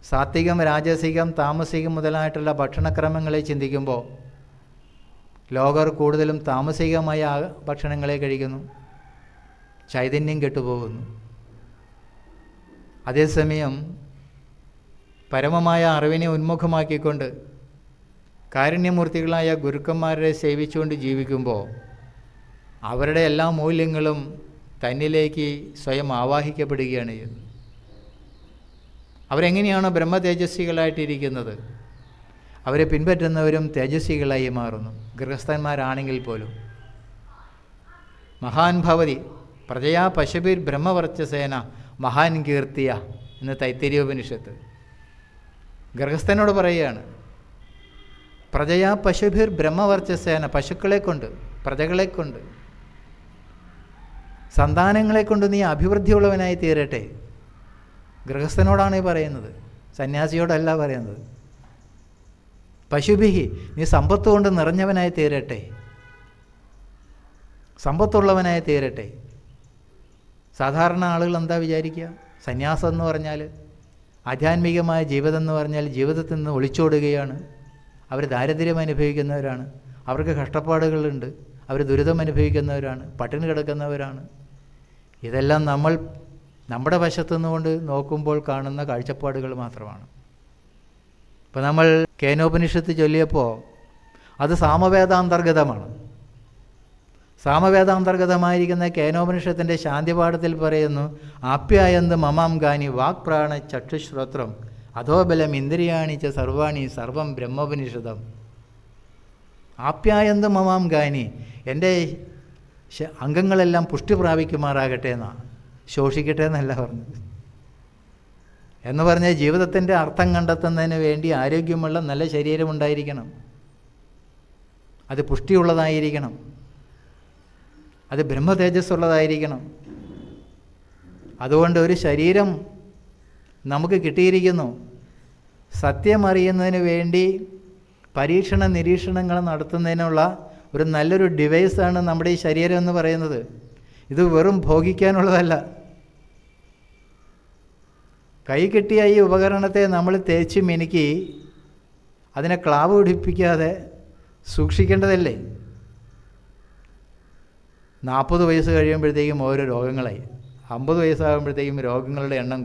സാത്വികം, രാജസികം, താമസികം മുതലായിട്ടുള്ള ഭക്ഷണക്രമങ്ങളെ ചിന്തിക്കുമ്പോൾ ലോകർ കൂടുതലും താമസികമായ ഭക്ഷണങ്ങളെ കഴിക്കുന്നു. ചൈതന്യം കെട്ടുപോകുന്നു. അതേസമയം പരമമായ അറിവിനെ ഉന്മുഖമാക്കിക്കൊണ്ട് കാരുണ്യമൂർത്തികളായ ഗുരുക്കന്മാരെ സേവിച്ചുകൊണ്ട് ജീവിക്കുമ്പോൾ അവരുടെ എല്ലാ മൂല്യങ്ങളും തന്നിലേക്ക് സ്വയം ആവാഹിക്കപ്പെടുകയാണ് ചെയ്യുന്നത്. അവരെങ്ങനെയാണോ ബ്രഹ്മതേജസ്വികളായിട്ടിരിക്കുന്നത്, അവരെ പിൻപറ്റുന്നവരും തേജസ്വികളായി മാറുന്നു. ഗൃഹസ്ഥന്മാരാണെങ്കിൽ പോലും. മഹാൻ ഭവതി പ്രജയാ പശുഭിർ ബ്രഹ്മവർച്ചസേന മഹാൻ കീർത്തിയ എന്ന് തൈത്തിരീയോപനിഷത്ത് ഗൃഹസ്ഥനോട് പറയുകയാണ്. പ്രജയാ പശുഭിർ ബ്രഹ്മവർച്ചസേന, പശുക്കളെ കൊണ്ട്, പ്രജകളെ കൊണ്ട്, സന്താനങ്ങളെ കൊണ്ട് നീ അഭിവൃദ്ധിയുള്ളവനായി തീരട്ടെ. ഗൃഹസ്ഥനോടാണ് ഈ പറയുന്നത്, സന്യാസിയോടല്ല പറയുന്നത്. പശുഭിഹി, നീ സമ്പത്ത് കൊണ്ട് നിറഞ്ഞവനായി തീരട്ടെ, സമ്പത്തുള്ളവനായി തീരട്ടെ. സാധാരണ ആളുകൾ എന്താ വിചാരിക്കുക? സന്യാസം എന്ന് പറഞ്ഞാൽ, ആധ്യാത്മികമായ ജീവിതം എന്ന് പറഞ്ഞാൽ ജീവിതത്തിൽ നിന്ന് ഒളിച്ചോടുകയാണ്. അവർ ദാരിദ്ര്യം അനുഭവിക്കുന്നവരാണ്, അവർക്ക് കഷ്ടപ്പാടുകളുണ്ട്, അവർ ദുരിതം അനുഭവിക്കുന്നവരാണ്, പട്ടിണി കിടക്കുന്നവരാണ്. ഇതെല്ലാം നമ്മൾ നമ്മുടെ വശത്തുനിന്നുകൊണ്ട് നോക്കുമ്പോൾ കാണുന്ന കാഴ്ചപ്പാടുകൾ മാത്രമാണ്. ഇപ്പോൾ നമ്മൾ കേനോപനിഷത്ത് ചൊല്ലിയപ്പോൾ അത് സാമവേദാന്തർഗതമാണ്. സാമവേദാന്തർഗതമായിരിക്കുന്ന കേനോപനിഷത്തിൻ്റെ ശാന്തിപാഠത്തിൽ പറയുന്നു, ആപ്യായന്ത് മമാം ഗാനി വാക് പ്രാണ ചക്ഷുശ്രോത്രം അധോബലം ഇന്ദ്രിയാണി ച സർവാണി സർവം ബ്രഹ്മോപനിഷദം. ആപ്യായന്ത് മമാം ഗാനി, എൻ്റെ അംഗങ്ങളെല്ലാം പുഷ്ടി പ്രാപിക്കുമാറാകട്ടെ എന്നാണ്, ശോഷിക്കട്ടെ എന്നല്ല പറഞ്ഞത്. എന്ന് പറഞ്ഞാൽ ജീവിതത്തിൻ്റെ അർത്ഥം കണ്ടെത്തുന്നതിന് വേണ്ടി ആരോഗ്യമുള്ള നല്ല ശരീരമുണ്ടായിരിക്കണം, അത് പുഷ്ടിയുള്ളതായിരിക്കണം, അത് ബ്രഹ്മതേജസ്സുള്ളതായിരിക്കണം. അതുകൊണ്ട് ഒരു ശരീരം നമുക്ക് കിട്ടിയിരിക്കുന്നു. സത്യമറിയുന്നതിന് വേണ്ടി പരീക്ഷണ നിരീക്ഷണങ്ങൾ നടത്തുന്നതിനുള്ള ഒരു നല്ലൊരു ഡിവൈസാണ് നമ്മുടെ ഈ ശരീരം എന്ന് പറയുന്നത്. ഇത് വെറും ഭോഗിക്കാനുള്ളതല്ല. കൈ കിട്ടിയ ഈ ഉപകരണത്തെ നമ്മൾ തേച്ച് മിനുക്കി അതിനെ ക്ലാവ് പിടിപ്പിക്കാതെ സൂക്ഷിക്കേണ്ടതല്ലേ? 40 വയസ്സ് കഴിയുമ്പോഴത്തേക്കും ഓരോ രോഗങ്ങളായി, 50 വയസ്സാകുമ്പോഴത്തേക്കും രോഗങ്ങളുടെ എണ്ണം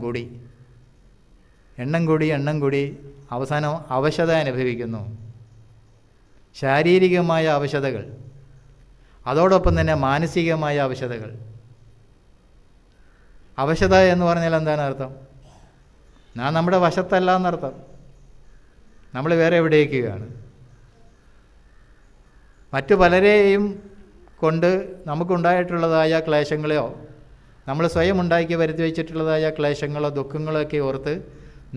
കൂടി അവസാനം അവശത അനുഭവിക്കുന്നു. ശാരീരികമായ അവശതകൾ, അതോടൊപ്പം തന്നെ മാനസികമായ അവശതകൾ. അവശത എന്ന് പറഞ്ഞാൽ എന്താണ് അർത്ഥം? നമ്മുടെ വശത്തല്ല എന്നർത്ഥം. നമ്മൾ വേറെ എവിടേക്കാണ്. മറ്റു പലരെയും കൊണ്ട് നമുക്കുണ്ടായിട്ടുള്ളതായ ക്ലേശങ്ങളെയോ നമ്മൾ സ്വയം ഉണ്ടാക്കി വരുത്തി വച്ചിട്ടുള്ളതായ ക്ലേശങ്ങളോ ദുഃഖങ്ങളോ ഒക്കെ ഓർത്ത്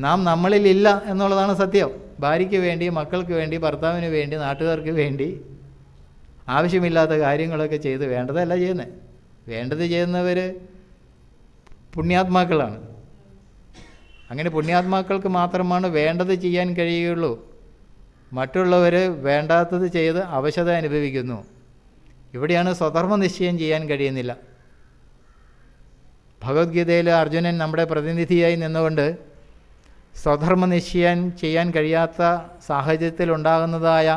നാം നമ്മളിലില്ല എന്നുള്ളതാണ് സത്യം. ഭാര്യയ്ക്ക് വേണ്ടി, മക്കൾക്ക് വേണ്ടി, ഭർത്താവിന് വേണ്ടി, നാട്ടുകാർക്ക് വേണ്ടി ആവശ്യമില്ലാത്ത കാര്യങ്ങളൊക്കെ ചെയ്ത് വേണ്ടതല്ല ചെയ്യുന്നത്. വേണ്ടത് ചെയ്യുന്നവർ പുണ്യാത്മാക്കളാണ്. അങ്ങനെ പുണ്യാത്മാക്കൾക്ക് മാത്രമാണ് വേണ്ടത് ചെയ്യാൻ കഴിയുകയുള്ളൂ. മറ്റുള്ളവർ വേണ്ടാത്തത് ചെയ്ത് അവശത അനുഭവിക്കുന്നു. ഇവിടെയാണ് സ്വധർമ്മ നിശ്ചയം ചെയ്യാൻ കഴിയുന്നില്ല. ഭഗവത്ഗീതയിൽ അർജുനൻ നമ്മുടെ പ്രതിനിധിയായി നിന്നുകൊണ്ട് സ്വധർമ്മ നിശ്ചയം ചെയ്യാൻ കഴിയാത്ത സാഹചര്യത്തിലുണ്ടാകുന്നതായ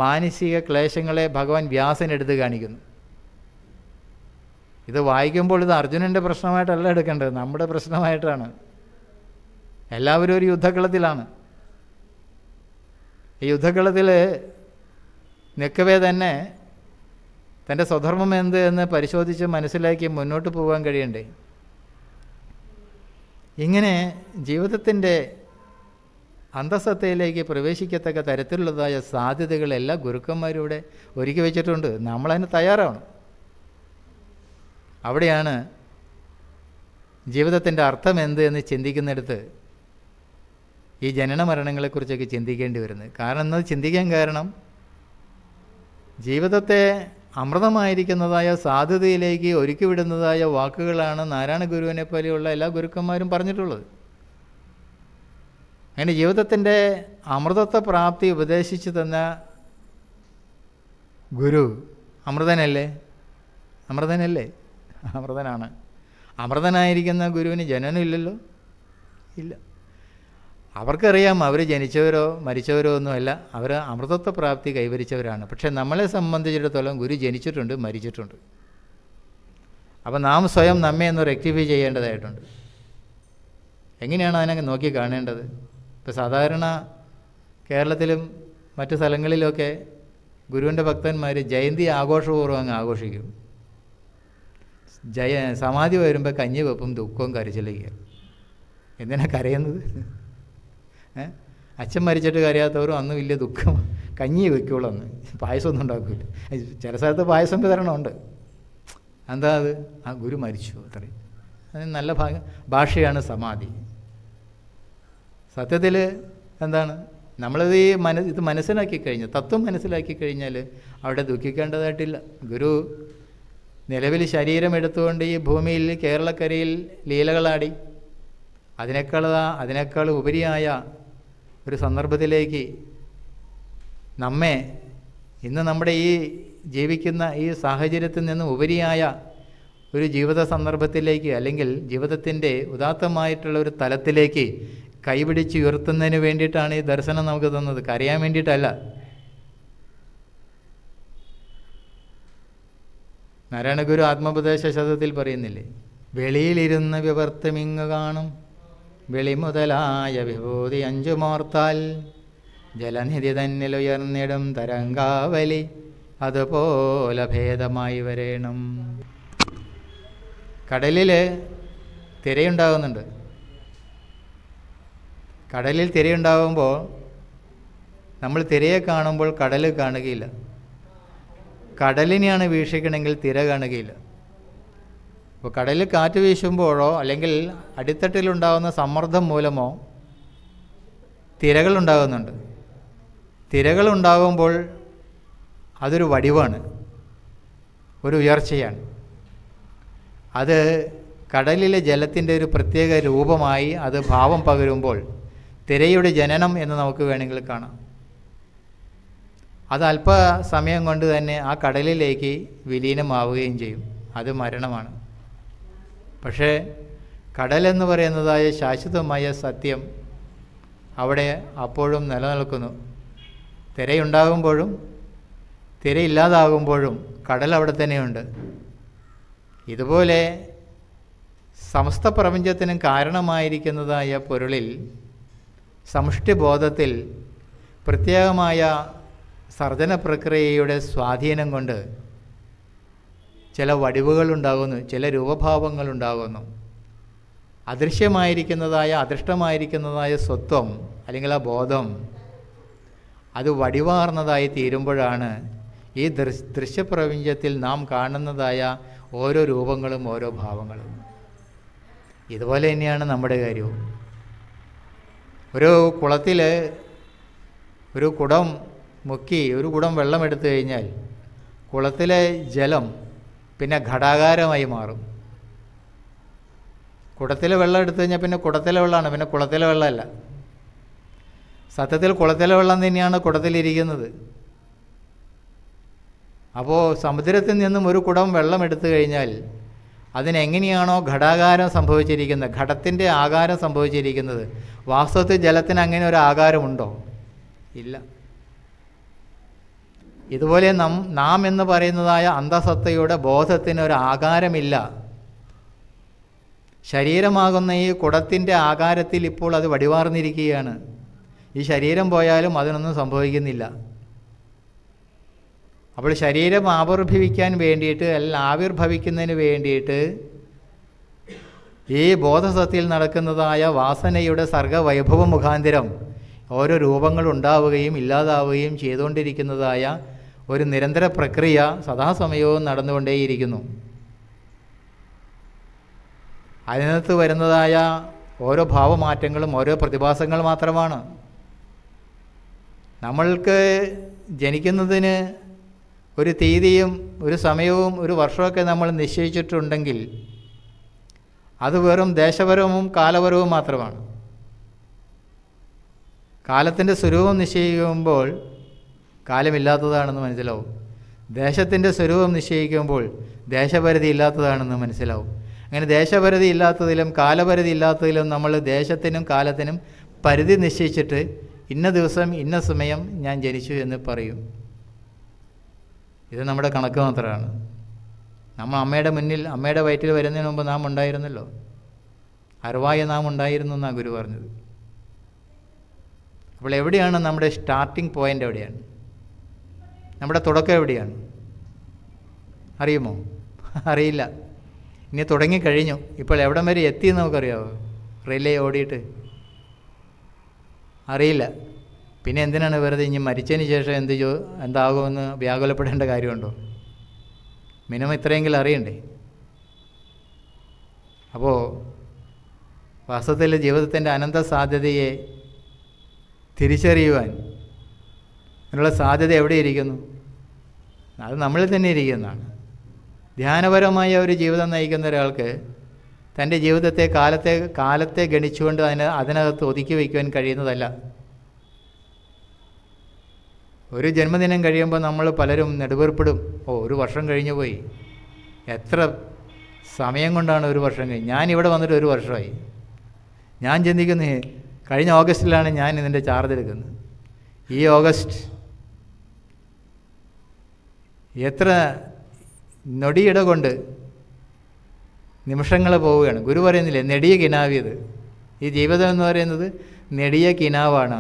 മാനസിക ക്ലേശങ്ങളെ ഭഗവാൻ വ്യാസനെടുത്ത് കാണിക്കുന്നു. ഇത് വായിക്കുമ്പോൾ ഇത് അർജുനൻ്റെ പ്രശ്നമായിട്ടല്ല എടുക്കേണ്ടത്, നമ്മുടെ പ്രശ്നമായിട്ടാണ്. എല്ലാവരും ഒരു യുദ്ധക്കളത്തിലാണ്. ഈ യുദ്ധക്കളത്തിൽ നിൽക്കവേ തന്നെ തൻ്റെ സ്വധർമ്മം എന്ത് എന്ന് പരിശോധിച്ച് മനസ്സിലാക്കി മുന്നോട്ട് പോകാൻ കഴിയണ്ടേ? ഇങ്ങനെ ജീവിതത്തിൻ്റെ അന്തസത്തയിലേക്ക് പ്രവേശിക്കത്തക്ക തരത്തിലുള്ളതായ സാധ്യതകൾ എല്ലാ ഗുരുക്കന്മാരും ഇവിടെ ഒരുക്കി വെച്ചിട്ടുണ്ട്. നമ്മളതിന് തയ്യാറാവണം. അവിടെയാണ് ജീവിതത്തിൻ്റെ അർത്ഥം എന്ത് എന്ന് ചിന്തിക്കുന്നിടത്ത് ഈ ജനന മരണങ്ങളെക്കുറിച്ചൊക്കെ ചിന്തിക്കേണ്ടി വരുന്നത്. കാരണം എന്നത് ചിന്തിക്കാൻ കാരണം ജീവിതത്തെ അമൃതമായിരിക്കുന്നതായ സാധ്യതയിലേക്ക് ഒരുക്കി വിടുന്നതായ വാക്കുകളാണ് നാരായണ ഗുരുവിനെ പോലെയുള്ള എല്ലാ ഗുരുക്കന്മാരും പറഞ്ഞിട്ടുള്ളത്. അങ്ങനെ ജീവിതത്തിൻ്റെ അമൃതത്വ പ്രാപ്തി ഉപദേശിച്ചു തന്ന ഗുരു അമൃതനല്ലേ? അമൃതനാണ്. അമൃതനായിരിക്കുന്ന ഗുരുവിന് ജനനമില്ലല്ലോ, ഇല്ല. അവർക്കറിയാം അവർ ജനിച്ചവരോ മരിച്ചവരോ ഒന്നുമല്ല, അവർ അമൃതത്വ പ്രാപ്തി കൈവരിച്ചവരാണ്. പക്ഷെ നമ്മളെ സംബന്ധിച്ചിടത്തോളം ഗുരു ജനിച്ചിട്ടുണ്ട്, മരിച്ചിട്ടുണ്ട്. അപ്പം നാം സ്വയം നമ്മെ ഒന്ന് റെക്ടിഫൈ ചെയ്യേണ്ടതായിട്ടുണ്ട്. എങ്ങനെയാണ് അതിനെ നോക്കി കാണേണ്ടത്? ഇപ്പോൾ സാധാരണ കേരളത്തിലും മറ്റു സ്ഥലങ്ങളിലൊക്കെ ഗുരുവിൻ്റെ ഭക്തന്മാർ ജയന്തി ആഘോഷപൂർവ്വം അങ്ങ് ആഘോഷിക്കും. സമാധി വരുമ്പോൾ കഞ്ഞി വെപ്പും ദുഃഖവും കരച്ചിലേക്ക്. എന്തിനാ കരയുന്നത്? അച്ഛൻ മരിച്ചിട്ട് കരയാത്തവരും അന്ന് വലിയ ദുഃഖം, കഞ്ഞി വയ്ക്കുള്ളൂ, അന്ന് പായസമൊന്നും ഉണ്ടാക്കില്ല. ചില സ്ഥലത്ത് പായസം വിതരണമുണ്ട്. എന്താ അത്? ആ ഗുരു മരിച്ചു, അത്രയും. അത് നല്ല ഭാഷയാണ് സമാധി. സത്യത്തിൽ എന്താണ്, നമ്മളത് ഇത് മനസ്സിലാക്കി കഴിഞ്ഞാൽ, തത്വം മനസ്സിലാക്കി കഴിഞ്ഞാൽ അവിടെ ദുഃഖിക്കേണ്ടതായിട്ടില്ല. ഗുരു നിലവിൽ ശരീരം എടുത്തുകൊണ്ട് ഈ ഭൂമിയിൽ കേരളക്കരയിൽ ലീലകളാടി. അതിനേക്കാൾ ഉപരിയായ ഒരു സന്ദർഭത്തിലേക്ക് നമ്മെ ഇന്ന് നമ്മുടെ ഈ ജീവിക്കുന്ന ഈ സാഹചര്യത്തിൽ നിന്ന് ഉപരിയായ ഒരു ജീവിത സന്ദർഭത്തിലേക്ക്, അല്ലെങ്കിൽ ജീവിതത്തിൻ്റെ ഉദാത്തമായിട്ടുള്ള ഒരു തലത്തിലേക്ക് കൈപിടിച്ച് ഉയർത്തുന്നതിന് വേണ്ടിയിട്ടാണ് ഈ ദർശനം നമുക്ക് തന്നത്, കരയാൻ വേണ്ടിയിട്ടല്ല. നാരായണഗുരു ആത്മോപദേശ ശതകത്തിൽ പറയുന്നില്ലേ, വെളിയിലിരുന്ന് വിവർത്തമിങ്ങ് കാണും വെളി മുതലായ വിഭൂതി അഞ്ചുമോർത്താൽ ജലനിധി തന്നിലുയർന്നിടും തരംഗാവലി അതുപോലെ ഭേദമായി വരേണം. കടലിൽ തിരയുണ്ടാകുന്നുണ്ട്. കടലിൽ തിരയുണ്ടാകുമ്പോൾ നമ്മൾ തിരയെ കാണുമ്പോൾ കടൽ കാണുകയില്ല. കടലിനെയാണ് വീക്ഷിക്കണമെങ്കിൽ തിര കാണുകയില്ല. അപ്പോൾ കടലിൽ കാറ്റ് വീശുമ്പോഴോ അല്ലെങ്കിൽ അടിത്തട്ടിലുണ്ടാകുന്ന സമ്മർദ്ദം മൂലമോ തിരകളുണ്ടാകുന്നുണ്ട്. തിരകളുണ്ടാകുമ്പോൾ അതൊരു വടിവാണ്, ഒരു ഉയർച്ചയാണ്. അത് കടലിലെ ജലത്തിൻ്റെ ഒരു പ്രത്യേക രൂപമായി അത് ഭാവം പകരുമ്പോൾ തിരയുടെ ജനനം എന്ന് നമുക്ക് വേണമെങ്കിൽ കാണാം. അത് അല്പസമയം കൊണ്ട് തന്നെ ആ കടലിലേക്ക് വിലീനമാവുകയും ചെയ്യും. അത് മരണമാണ്. പക്ഷേ കടലെന്ന് പറയുന്നതായ ശാശ്വതമായ സത്യം അവിടെ അപ്പോഴും നിലനിൽക്കുന്നു. തിരയുണ്ടാകുമ്പോഴും തിരയില്ലാതാകുമ്പോഴും കടൽ അവിടെ തന്നെയുണ്ട്. ഇതുപോലെ സമസ്ത പ്രപഞ്ചത്തിനും കാരണമായിരിക്കുന്നതായ പൊരുളിൽ സമഷ്ടിബോധത്തിൽ പ്രത്യേകമായ സർജന പ്രക്രിയയുടെ സ്വാധീനം കൊണ്ട് ചില വടിവുകളുണ്ടാകുന്നു, ചില രൂപഭാവങ്ങളുണ്ടാകുന്നു. അദൃശ്യമായിരിക്കുന്നതായ അദൃഷ്ടമായിരിക്കുന്നതായ സ്വത്വം അല്ലെങ്കിൽ ആ ബോധം അത് വടിവാർന്നതായി തീരുമ്പോഴാണ് ഈ ദൃശ്യപ്രപഞ്ചത്തിൽ നാം കാണുന്നതായ ഓരോ രൂപങ്ങളും ഓരോ ഭാവങ്ങളും. ഇതുപോലെ തന്നെയാണ് നമ്മുടെ കാര്യവും. ഒരു കുളത്തിൽ ഒരു കുടം മുക്കി ഒരു കുടം വെള്ളം എടുത്തു കഴിഞ്ഞാൽ കുളത്തിലെ ജലം പിന്നെ ഘടാകാരമായി മാറും. കുടത്തിലെ വെള്ളം എടുത്തു കഴിഞ്ഞാൽ പിന്നെ കുടത്തിലെ വെള്ളമാണ്, പിന്നെ കുളത്തിലെ വെള്ളമല്ല. സത്യത്തിൽ കുളത്തിലെ വെള്ളം തന്നെയാണ് കുടത്തിലിരിക്കുന്നത്. അപ്പോൾ സമുദ്രത്തിൽ നിന്നും ഒരു കുടം വെള്ളം എടുത്തു കഴിഞ്ഞാൽ അതിനെങ്ങനെയാണോ ഘടാകാരം സംഭവിച്ചിരിക്കുന്നത്, ഘടത്തിൻ്റെ ആകാരം സംഭവിച്ചിരിക്കുന്നത്, വാസ്തവത്തിൽ ജലത്തിന് അങ്ങനെ ഒരു ആകാരമുണ്ടോ? ഇല്ല. ഇതുപോലെ നാം എന്ന് പറയുന്നതായ അന്തസത്തയുടെ ബോധത്തിന് ഒരു ആകാരമില്ല. ശരീരമാകുന്ന ഈ കുടത്തിൻ്റെ ആകാരത്തിൽ ഇപ്പോൾ അത് വടിവാർന്നിരിക്കുകയാണ്. ഈ ശരീരം പോയാലും അതിനൊന്നും സംഭവിക്കുന്നില്ല. അപ്പോൾ ശരീരം ആവിർഭവിക്കാൻ വേണ്ടിയിട്ട് അല്ലെങ്കിൽ ആവിർഭവിക്കുന്നതിന് വേണ്ടിയിട്ട് ഈ ബോധസത്തിൽ നടക്കുന്നതായ വാസനയുടെ സർഗവൈഭവ മുഖാന്തരം ഓരോ രൂപങ്ങൾ ഉണ്ടാവുകയും ഇല്ലാതാവുകയും ചെയ്തുകൊണ്ടിരിക്കുന്നതായ ഒരു നിരന്തര പ്രക്രിയ സദാസമയവും നടന്നുകൊണ്ടേയിരിക്കുന്നു. അതിനകത്ത് വരുന്നതായ ഓരോ ഭാവമാറ്റങ്ങളും ഓരോ പ്രതിഭാസങ്ങൾ മാത്രമാണ്. നമ്മൾക്ക് ജനിക്കുന്നതിന് ഒരു തീയതിയും ഒരു സമയവും ഒരു വർഷമൊക്കെ നമ്മൾ നിശ്ചയിച്ചിട്ടുണ്ടെങ്കിൽ അത് വെറും ദേശപരവും കാലപരവും മാത്രമാണ്. കാലത്തിൻ്റെ സ്വരൂപം നിശ്ചയിക്കുമ്പോൾ കാലമില്ലാത്തതാണെന്ന് മനസ്സിലാവും. ദേശത്തിൻ്റെ സ്വരൂപം നിശ്ചയിക്കുമ്പോൾ ദേശപരിധി ഇല്ലാത്തതാണെന്ന് മനസ്സിലാവും. അങ്ങനെ ദേശപരിധി ഇല്ലാത്തതിലും കാലപരിധി ഇല്ലാത്തതിലും നമ്മൾ ദേശത്തിനും കാലത്തിനും പരിധി നിശ്ചയിച്ചിട്ട് ഇന്ന ദിവസം ഇന്ന സമയം ഞാൻ ജനിച്ചു എന്ന് പറയും. ഇത് നമ്മുടെ കണക്ക് മാത്രമാണ്. നമ്മൾ അമ്മയുടെ മുന്നിൽ, അമ്മയുടെ വയറ്റിൽ വരുന്നതിന് മുമ്പ് നാം ഉണ്ടായിരുന്നല്ലോ. അറിവായ നാം ഉണ്ടായിരുന്നു എന്നാണ് ഗുരു പറഞ്ഞത്. അപ്പോൾ എവിടെയാണ് നമ്മുടെ സ്റ്റാർട്ടിംഗ് പോയിൻ്റ്? എവിടെയാണ് നമ്മുടെ തുടക്കം? എവിടെയാണ് അറിയുമോ? അറിയില്ല. ഇനി തുടങ്ങിക്കഴിഞ്ഞു. ഇപ്പോൾ എവിടം വരെ എത്തിയെന്ന് നമുക്കറിയാമോ? റിലേ ഓടിയിട്ട് അറിയില്ല. പിന്നെ എന്തിനാണ് വെറുതെ ഇനി മരിച്ചതിന് ശേഷം എന്താകുമെന്ന് വ്യാകുലപ്പെടേണ്ട കാര്യമുണ്ടോ? മിനിമം ഇത്രയെങ്കിലും അറിയണ്ടേ? അപ്പോൾ വാസ്തവത്തിൽ ജീവിതത്തിൻ്റെ അനന്ത സാധ്യതയെ തിരിച്ചറിയുവാൻ അതിനുള്ള സാധ്യത എവിടെ ഇരിക്കുന്നു? അത് നമ്മളിൽ തന്നെ ഇരിക്കുന്നതാണ്. ധ്യാനപരമായ ഒരു ജീവിതം നയിക്കുന്ന ഒരാൾക്ക് തൻ്റെ ജീവിതത്തെ കാലത്തെ ഗണിച്ചുകൊണ്ട് അതിനകത്ത് ഒതുക്കി വയ്ക്കുവാൻ കഴിയുന്നതല്ല. ഒരു ജന്മദിനം കഴിയുമ്പോൾ നമ്മൾ പലരും നെടുവേർപ്പെടും. ഒരു വർഷം കഴിഞ്ഞു പോയി. എത്ര സമയം കൊണ്ടാണ് ഒരു വർഷം കഴിഞ്ഞ്? ഞാനിവിടെ വന്നിട്ട് ഒരു വർഷമായി. ഞാൻ ചിന്തിക്കുന്നു, കഴിഞ്ഞ ഓഗസ്റ്റിലാണ് ഞാൻ ഇതിൻ്റെ ചാർജ് എടുക്കുന്നത്. ഈ ഓഗസ്റ്റ് എത്ര നൊടിയിട കൊണ്ട് നിമിഷങ്ങൾ പോവുകയാണ്. ഗുരു പറയുന്നില്ലേ, നെടിയ കിനാവിയത്. ഈ ജീവിതം എന്ന് പറയുന്നത് നെടിയ കിനാവാണ്.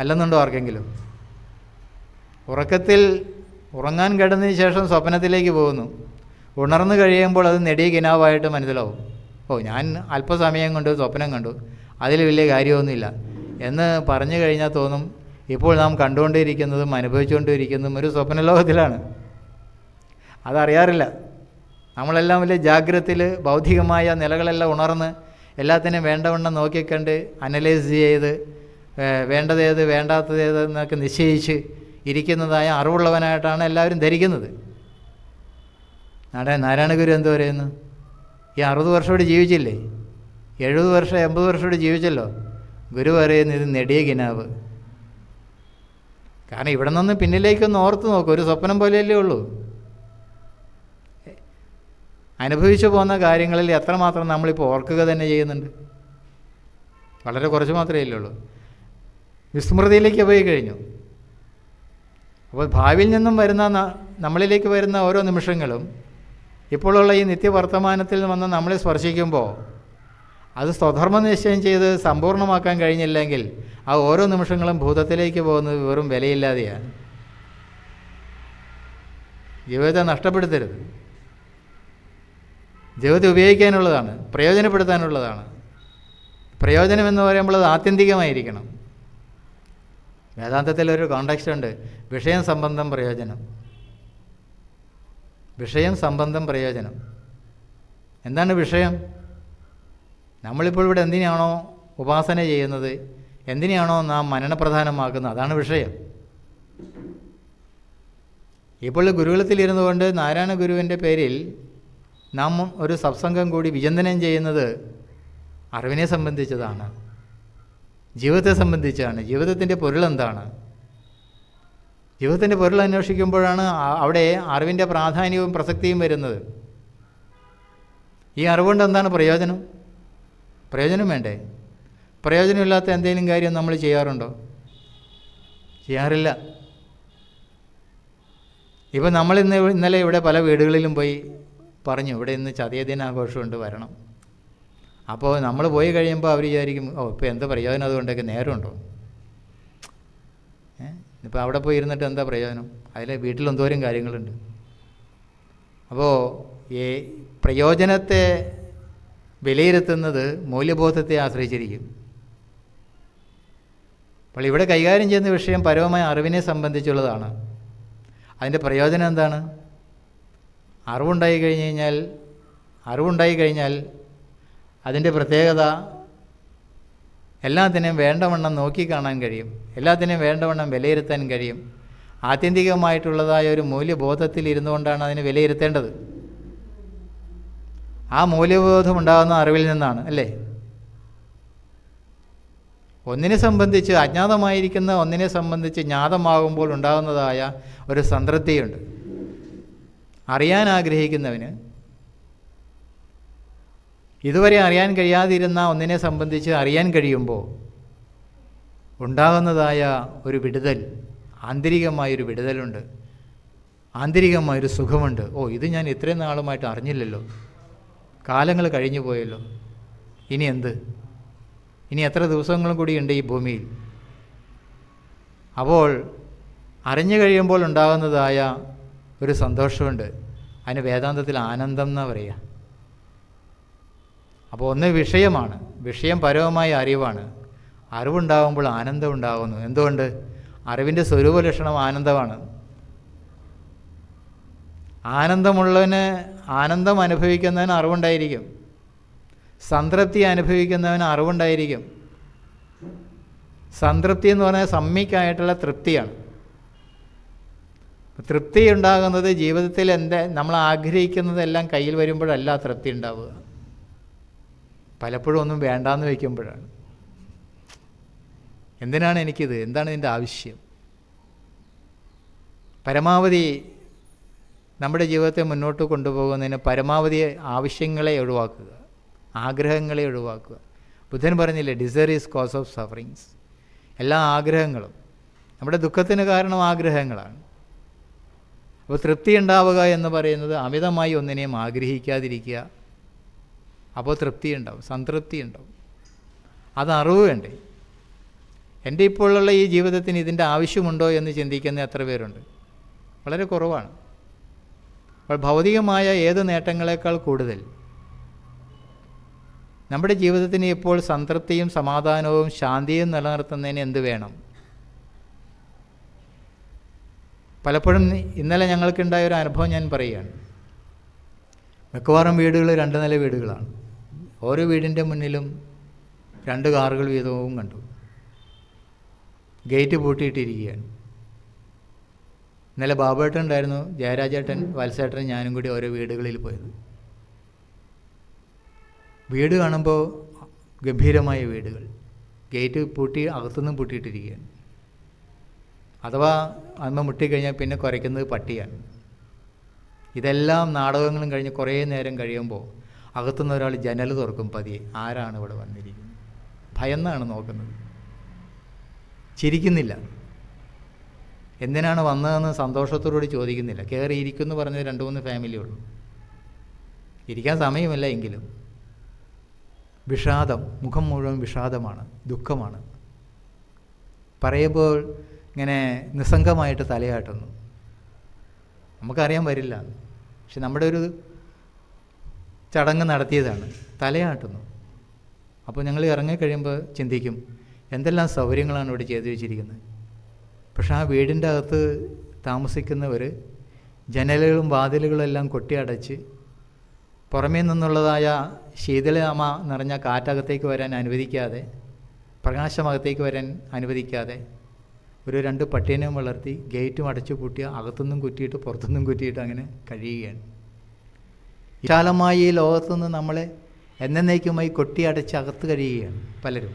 അല്ലെന്നുണ്ടോ ആർക്കെങ്കിലും? ഉറക്കത്തിൽ ഉറങ്ങാൻ കിടന്നതിന് ശേഷം സ്വപ്നത്തിലേക്ക് പോകുന്നു. ഉണർന്നു കഴിയുമ്പോൾ അത് നെടിയ കിനാവായിട്ട് മനസ്സിലാവും. ഞാൻ അല്പസമയം കൊണ്ട് സ്വപ്നം കണ്ടു, അതിൽ വലിയ കാര്യമൊന്നുമില്ല എന്ന് പറഞ്ഞു കഴിഞ്ഞാൽ തോന്നും ഇപ്പോൾ നാം കണ്ടുകൊണ്ടിരിക്കുന്നതും അനുഭവിച്ചുകൊണ്ടിരിക്കുന്നതും ഒരു സ്വപ്നലോകത്തിലാണ്. അതറിയാറില്ല. നമ്മളെല്ലാം വലിയ ജാഗ്രതയിൽ ബൗദ്ധികമായ നിലകളെല്ലാം ഉണർന്ന് എല്ലാത്തിനും വേണ്ടവണ്ണം നോക്കിക്കണ്ട് അനലൈസ് ചെയ്ത് വേണ്ടതേത് വേണ്ടാത്തതേത് എന്നൊക്കെ നിശ്ചയിച്ച് ഇരിക്കുന്നതായ അറിവുള്ളവനായിട്ടാണ് എല്ലാവരും ധരിക്കുന്നത്. നാരായണ ഗുരു എന്ത് പറയുന്നു? ഈ 60 വർഷത്തോടെ ജീവിച്ചില്ലേ? 70 വർഷം 80 വർഷത്തോടെ ജീവിച്ചല്ലോ. ഗുരു പറയുന്നു ഇത് നെടിയ കിനാവ്. കാരണം ഇവിടെ നിന്ന് പിന്നിലേക്കൊന്ന് ഓർത്ത് നോക്കും. ഒരു സ്വപ്നം പോലെയല്ലേ ഉള്ളൂ. അനുഭവിച്ചു പോകുന്ന കാര്യങ്ങളിൽ എത്രമാത്രം നമ്മളിപ്പോൾ ഓർക്കുക തന്നെ ചെയ്യുന്നുണ്ട്? വളരെ കുറച്ച് മാത്രമേ ഉള്ളൂ. വിസ്മൃതിയിലേക്ക് പോയി കഴിഞ്ഞു. അപ്പോൾ ഭാവിയിൽ നിന്നും വരുന്ന നമ്മളിലേക്ക് വരുന്ന ഓരോ നിമിഷങ്ങളും ഇപ്പോഴുള്ള ഈ നിത്യവർത്തമാനത്തിൽ വന്ന് നമ്മളെ സ്പർശിക്കുമ്പോൾ അത് സ്വധർമ്മ നിശ്ചയം ചെയ്ത് സമ്പൂർണ്ണമാക്കാൻ കഴിഞ്ഞില്ലെങ്കിൽ ആ ഓരോ നിമിഷങ്ങളും ഭൂതത്തിലേക്ക് പോകുന്നത് വെറും വിലയില്ലാതെയാണ്. ജീവിതത്തെ നഷ്ടപ്പെടുത്തരുത്. ജീവിതത്തെ ഉപയോഗിക്കാനുള്ളതാണ്, പ്രയോജനപ്പെടുത്താനുള്ളതാണ്. പ്രയോജനം എന്ന് പറയുമ്പോൾ അത് ആത്യന്തികമായിരിക്കണം. വേദാന്തത്തിലൊരു കോണ്ടെക്സ്റ്റ് ഉണ്ട്, വിഷയം സംബന്ധം പ്രയോജനം. വിഷയം സംബന്ധം പ്രയോജനം. എന്താണ് വിഷയം? നമ്മളിപ്പോൾ ഇവിടെ എന്തിനാണോ ഉപാസന ചെയ്യുന്നത്, എന്തിനാണോ നാം മനനപ്രധാനമാക്കുന്നത്, അതാണ് വിഷയം. ഇപ്പോൾ ഗുരുകുലത്തിലിരുന്നു കൊണ്ട് നാരായണ ഗുരുവിൻ്റെ പേരിൽ നാം ഒരു സത്സംഗം കൂടി വിചിന്തനം ചെയ്യുന്നത് അറിവിനെ സംബന്ധിച്ചതാണ്, ജീവിതത്തെ സംബന്ധിച്ചാണ്. ജീവിതത്തിൻ്റെ പൊരുളെന്താണ്? ജീവിതത്തിൻ്റെ പൊരുൾ അന്വേഷിക്കുമ്പോഴാണ് അവിടെ അറിവിൻ്റെ പ്രാധാന്യവും പ്രസക്തിയും വരുന്നത്. ഈ അറിവുകൊണ്ട് എന്താണ് പ്രയോജനം? പ്രയോജനം വേണ്ടേ? പ്രയോജനമില്ലാത്ത എന്തെങ്കിലും കാര്യം നമ്മൾ ചെയ്യാറുണ്ടോ? ചെയ്യാറില്ല. ഇപ്പം ഇന്നലെ ഇവിടെ പല വീടുകളിലും പോയി പറഞ്ഞു, ഇവിടെ ഇന്ന് ചതയ ദിനാഘോഷമുണ്ട്, വരണം. അപ്പോൾ നമ്മൾ പോയി കഴിയുമ്പോൾ അവർ വിചാരിക്കും, ഇപ്പോൾ എന്താ പ്രയോജനം, അതുകൊണ്ടൊക്കെ നേരമുണ്ടോ? ഇപ്പോൾ അവിടെ പോയി ഇരുന്നിട്ട് എന്താ പ്രയോജനം? അതിൽ വീട്ടിലെന്തോരം കാര്യങ്ങളുണ്ട്. അപ്പോൾ ഈ പ്രയോജനത്തെ വിലയിരുത്തുന്നത് മൂല്യബോധത്തെ ആശ്രയിച്ചിരിക്കും. അപ്പോൾ ഇവിടെ കൈകാര്യം ചെയ്യുന്ന വിഷയം പരമമായ അറിവിനെ സംബന്ധിച്ചുള്ളതാണ്. അതിൻ്റെ പ്രയോജനം എന്താണ്? അറിവുണ്ടായി കഴിഞ്ഞാൽ അതിൻ്റെ പ്രത്യേകത എല്ലാത്തിനെയും വേണ്ടവണ്ണം നോക്കിക്കാണാൻ കഴിയും, എല്ലാത്തിനെയും വേണ്ടവണ്ണം വിലയിരുത്താൻ കഴിയും. ആത്യന്തികമായിട്ടുള്ളതായ ഒരു മൂല്യബോധത്തിൽ ഇരുന്നുകൊണ്ടാണ് അതിനെ വിലയിരുത്തേണ്ടത്. ആ മൂല്യബോധം ഉണ്ടാകുന്ന അറിവിൽ നിന്നാണ്, അല്ലേ? ഒന്നിനെ സംബന്ധിച്ച് അജ്ഞാതമായിരിക്കുന്ന ഒന്നിനെ സംബന്ധിച്ച് ജ്ഞാതമാകുമ്പോൾ ഉണ്ടാകുന്നതായ ഒരു സംതൃപ്തിയുണ്ട്. അറിയാൻ ആഗ്രഹിക്കുന്നവന് ഇതുവരെ അറിയാൻ കഴിയാതിരുന്ന ഒന്നിനെ സംബന്ധിച്ച് അറിയാൻ കഴിയുമ്പോൾ ഉണ്ടാകുന്നതായ ഒരു വിടുതൽ, ആന്തരികമായൊരു വിടുതലുണ്ട്, ആന്തരികമായൊരു സുഖമുണ്ട്. ഓ, ഇത് ഞാൻ ഇത്രയും നാളുമായിട്ട് അറിഞ്ഞില്ലല്ലോ, കാലങ്ങൾ കഴിഞ്ഞു പോയല്ലോ, ഇനി എന്ത്, ഇനി എത്ര ദിവസങ്ങളും കൂടിയുണ്ട് ഈ ഭൂമിയിൽ. അപ്പോൾ അറിഞ്ഞു കഴിയുമ്പോൾ ഉണ്ടാകുന്നതായ ഒരു സന്തോഷമുണ്ട്. അതിന് വേദാന്തത്തിൽ ആനന്ദം എന്നാണ് പറയുക. അപ്പോൾ ഒന്ന് വിഷയമാണ്, വിഷയം പരവുമായ അറിവാണ്. അറിവുണ്ടാകുമ്പോൾ ആനന്ദം ഉണ്ടാകുന്നു. എന്തുകൊണ്ട്? അറിവിൻ്റെ സ്വരൂപ ലക്ഷണം ആനന്ദമാണ്. ആനന്ദമുള്ളവന്, ആനന്ദം അനുഭവിക്കുന്നവന് അറിവുണ്ടായിരിക്കും, സംതൃപ്തി അനുഭവിക്കുന്നവന് അറിവുണ്ടായിരിക്കും. സംതൃപ്തി എന്ന് പറഞ്ഞാൽ സമ്മിക്കായിട്ടുള്ള തൃപ്തിയാണ്. തൃപ്തി ഉണ്ടാകുന്നത് ജീവിതത്തിൽ നമ്മൾ ആഗ്രഹിക്കുന്നതെല്ലാം കയ്യിൽ വരുമ്പോഴല്ല തൃപ്തി ഉണ്ടാവുക, പലപ്പോഴും ഒന്നും വേണ്ടാന്ന് വയ്ക്കുമ്പോഴാണ്. എന്തിനാണ് എനിക്കിത്, എന്താണ് ഇതിൻ്റെ ആവശ്യം? പരമാവധി നമ്മുടെ ജീവിതത്തെ മുന്നോട്ട് കൊണ്ടുപോകുന്നതിന് പരമാവധി ആവശ്യങ്ങളെ ഒഴിവാക്കുക, ആഗ്രഹങ്ങളെ ഒഴിവാക്കുക. ബുദ്ധൻ പറഞ്ഞില്ലേ, desire is cause of sufferings. എല്ലാ ആഗ്രഹങ്ങളും, നമ്മുടെ ദുഃഖത്തിന് കാരണം ആഗ്രഹങ്ങളാണ്. അപ്പോൾ തൃപ്തി ഉണ്ടാവുക എന്ന് പറയുന്നത് അമിതമായി ഒന്നിനെയും ആഗ്രഹിക്കാതിരിക്കുക. അപ്പോൾ തൃപ്തി ഉണ്ടാവും, സംതൃപ്തി ഉണ്ടാവും. അത് അറിവ് വേണ്ടേ? എൻ്റെ ഇപ്പോഴുള്ള ഈ ജീവിതത്തിന് ഇതിൻ്റെ ആവശ്യമുണ്ടോ എന്ന് ചിന്തിക്കുന്ന എത്ര പേരുണ്ട്? വളരെ കുറവാണ്. അപ്പോൾ ഭൗതികമായ ഏത് നേട്ടങ്ങളെക്കാൾ കൂടുതൽ നമ്മുടെ ജീവിതത്തിന് ഇപ്പോൾ സംതൃപ്തിയും സമാധാനവും ശാന്തിയും നിലനിർത്തുന്നതിന് എന്ത് വേണം? പലപ്പോഴും ഇന്നലെ ഞങ്ങൾക്കുണ്ടായ ഒരു അനുഭവം ഞാൻ പറയുകയാണ്. മിക്കവാറും വീടുകൾ 2 നില വീടുകളാണ്. ഓരോ വീടിൻ്റെ മുന്നിലും 2 കാറുകൾ വീതവും കണ്ടു. ഗേറ്റ് പൂട്ടിയിട്ടിരിക്കുകയാണ്. ഇന്നലെ ബാബുവേട്ടൻ ഉണ്ടായിരുന്നു, ജയരാജേട്ടൻ, വത്സേട്ടൻ, ഞാനും കൂടി ഓരോ വീടുകളിൽ പോയത്. വീട് കാണുമ്പോൾ ഗംഭീരമായ വീടുകൾ, ഗേറ്റ് പൂട്ടി അകത്തുനിന്നും പൂട്ടിയിട്ടിരിക്കുകയാണ്. അഥവാ അമ്മ മുട്ടിക്കഴിഞ്ഞാൽ പിന്നെ കുരയ്ക്കുന്നത് പട്ടിയാണ്. ഇതെല്ലാം നാടകങ്ങളും കഴിഞ്ഞ് കുറേ നേരം കഴിയുമ്പോൾ അകത്തുനിന്ന് ഒരാൾ ജനൽ തുറക്കും പതിയെ. ആരാണ് ഇവിടെ വന്നിരിക്കുന്നത്? ഭയന്നാണ് നോക്കുന്നത്, ചിരിക്കുന്നില്ല. എന്തിനാണ് വന്നതെന്ന് സന്തോഷത്തോടുകൂടി ചോദിക്കുന്നില്ല. കയറി ഇരിക്കുമെന്ന് പറഞ്ഞത് 2-3 ഫാമിലിയുള്ളൂ. ഇരിക്കാൻ സമയമില്ല എങ്കിലും വിഷാദം, മുഖം മുഴുവൻ വിഷാദമാണ്, ദുഃഖമാണ്. പറയുമ്പോൾ ഇങ്ങനെ നിസ്സംഗമായിട്ട് തലയാട്ടുന്നു. നമുക്കറിയാൻ വരില്ല, പക്ഷെ നമ്മുടെ ഒരു ചടങ്ങ് നടത്തിയതാണ്, തലയാട്ടുന്നു. അപ്പോൾ ഞങ്ങൾ ഇറങ്ങിക്കഴിയുമ്പോൾ ചിന്തിക്കും, എന്തെല്ലാം സൗകര്യങ്ങളാണ് ഇവിടെ ചെയ്തു വെച്ചിരിക്കുന്നത്. പക്ഷെ ആ വീടിൻ്റെ അകത്ത് താമസിക്കുന്നവർ ജനലുകളും വാതിലുകളും എല്ലാം കൊട്ടിയടച്ച് പുറമേ നിന്നുള്ളതായ ശീതളാമ നിറഞ്ഞ കാറ്റകത്തേക്ക് വരാൻ അനുവദിക്കാതെ, പ്രകാശമകത്തേക്ക് വരാൻ അനുവദിക്കാതെ ഒരു 2 പട്ടീനെയും വളർത്തി ഗേറ്റും അടച്ചു പൂട്ടിയ, അകത്തുനിന്നും കുറ്റിയിട്ട് പുറത്തുനിന്നും കുറ്റിയിട്ട് അങ്ങനെ കഴിയുകയാണ്. വിശാലമായ ഈ ലോകത്തുനിന്ന് നമ്മളെ എന്നേക്കുമായി കൊട്ടിയടച്ച് അകത്ത് കഴിയുകയാണ് പലരും.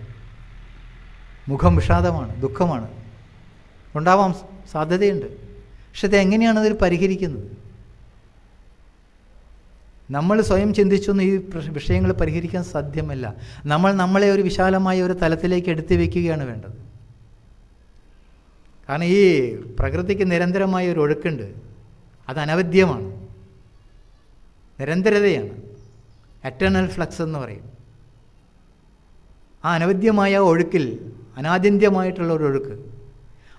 മുഖം വിഷാദമാണ്, ദുഃഖമാണ്, ഉണ്ടാവാൻ സാധ്യതയുണ്ട്. പക്ഷെ ഇതെങ്ങനെയാണ് അതിൽ പരിഹരിക്കുന്നത്? നമ്മൾ സ്വയം ചിന്തിച്ചൊന്നും ഈ വിഷയങ്ങൾ പരിഹരിക്കാൻ സാധ്യമല്ല. നമ്മളെ ഒരു വിശാലമായ ഒരു തലത്തിലേക്ക് എടുത്തു വയ്ക്കുകയാണ് വേണ്ടത്. കാരണം ഈ പ്രകൃതിക്ക് നിരന്തരമായ ഒരു ഒഴുക്കുണ്ട്, അത് അനവദ്യമാണ്, നിരന്തരതയാണ്, എറ്റേണൽ ഫ്ലക്സ് എന്ന് പറയും. ആ അനവദ്യമായ ഒഴുക്കിൽ അനാദ്യന്ത്യമായിട്ടുള്ളൊരു ഒഴുക്ക്,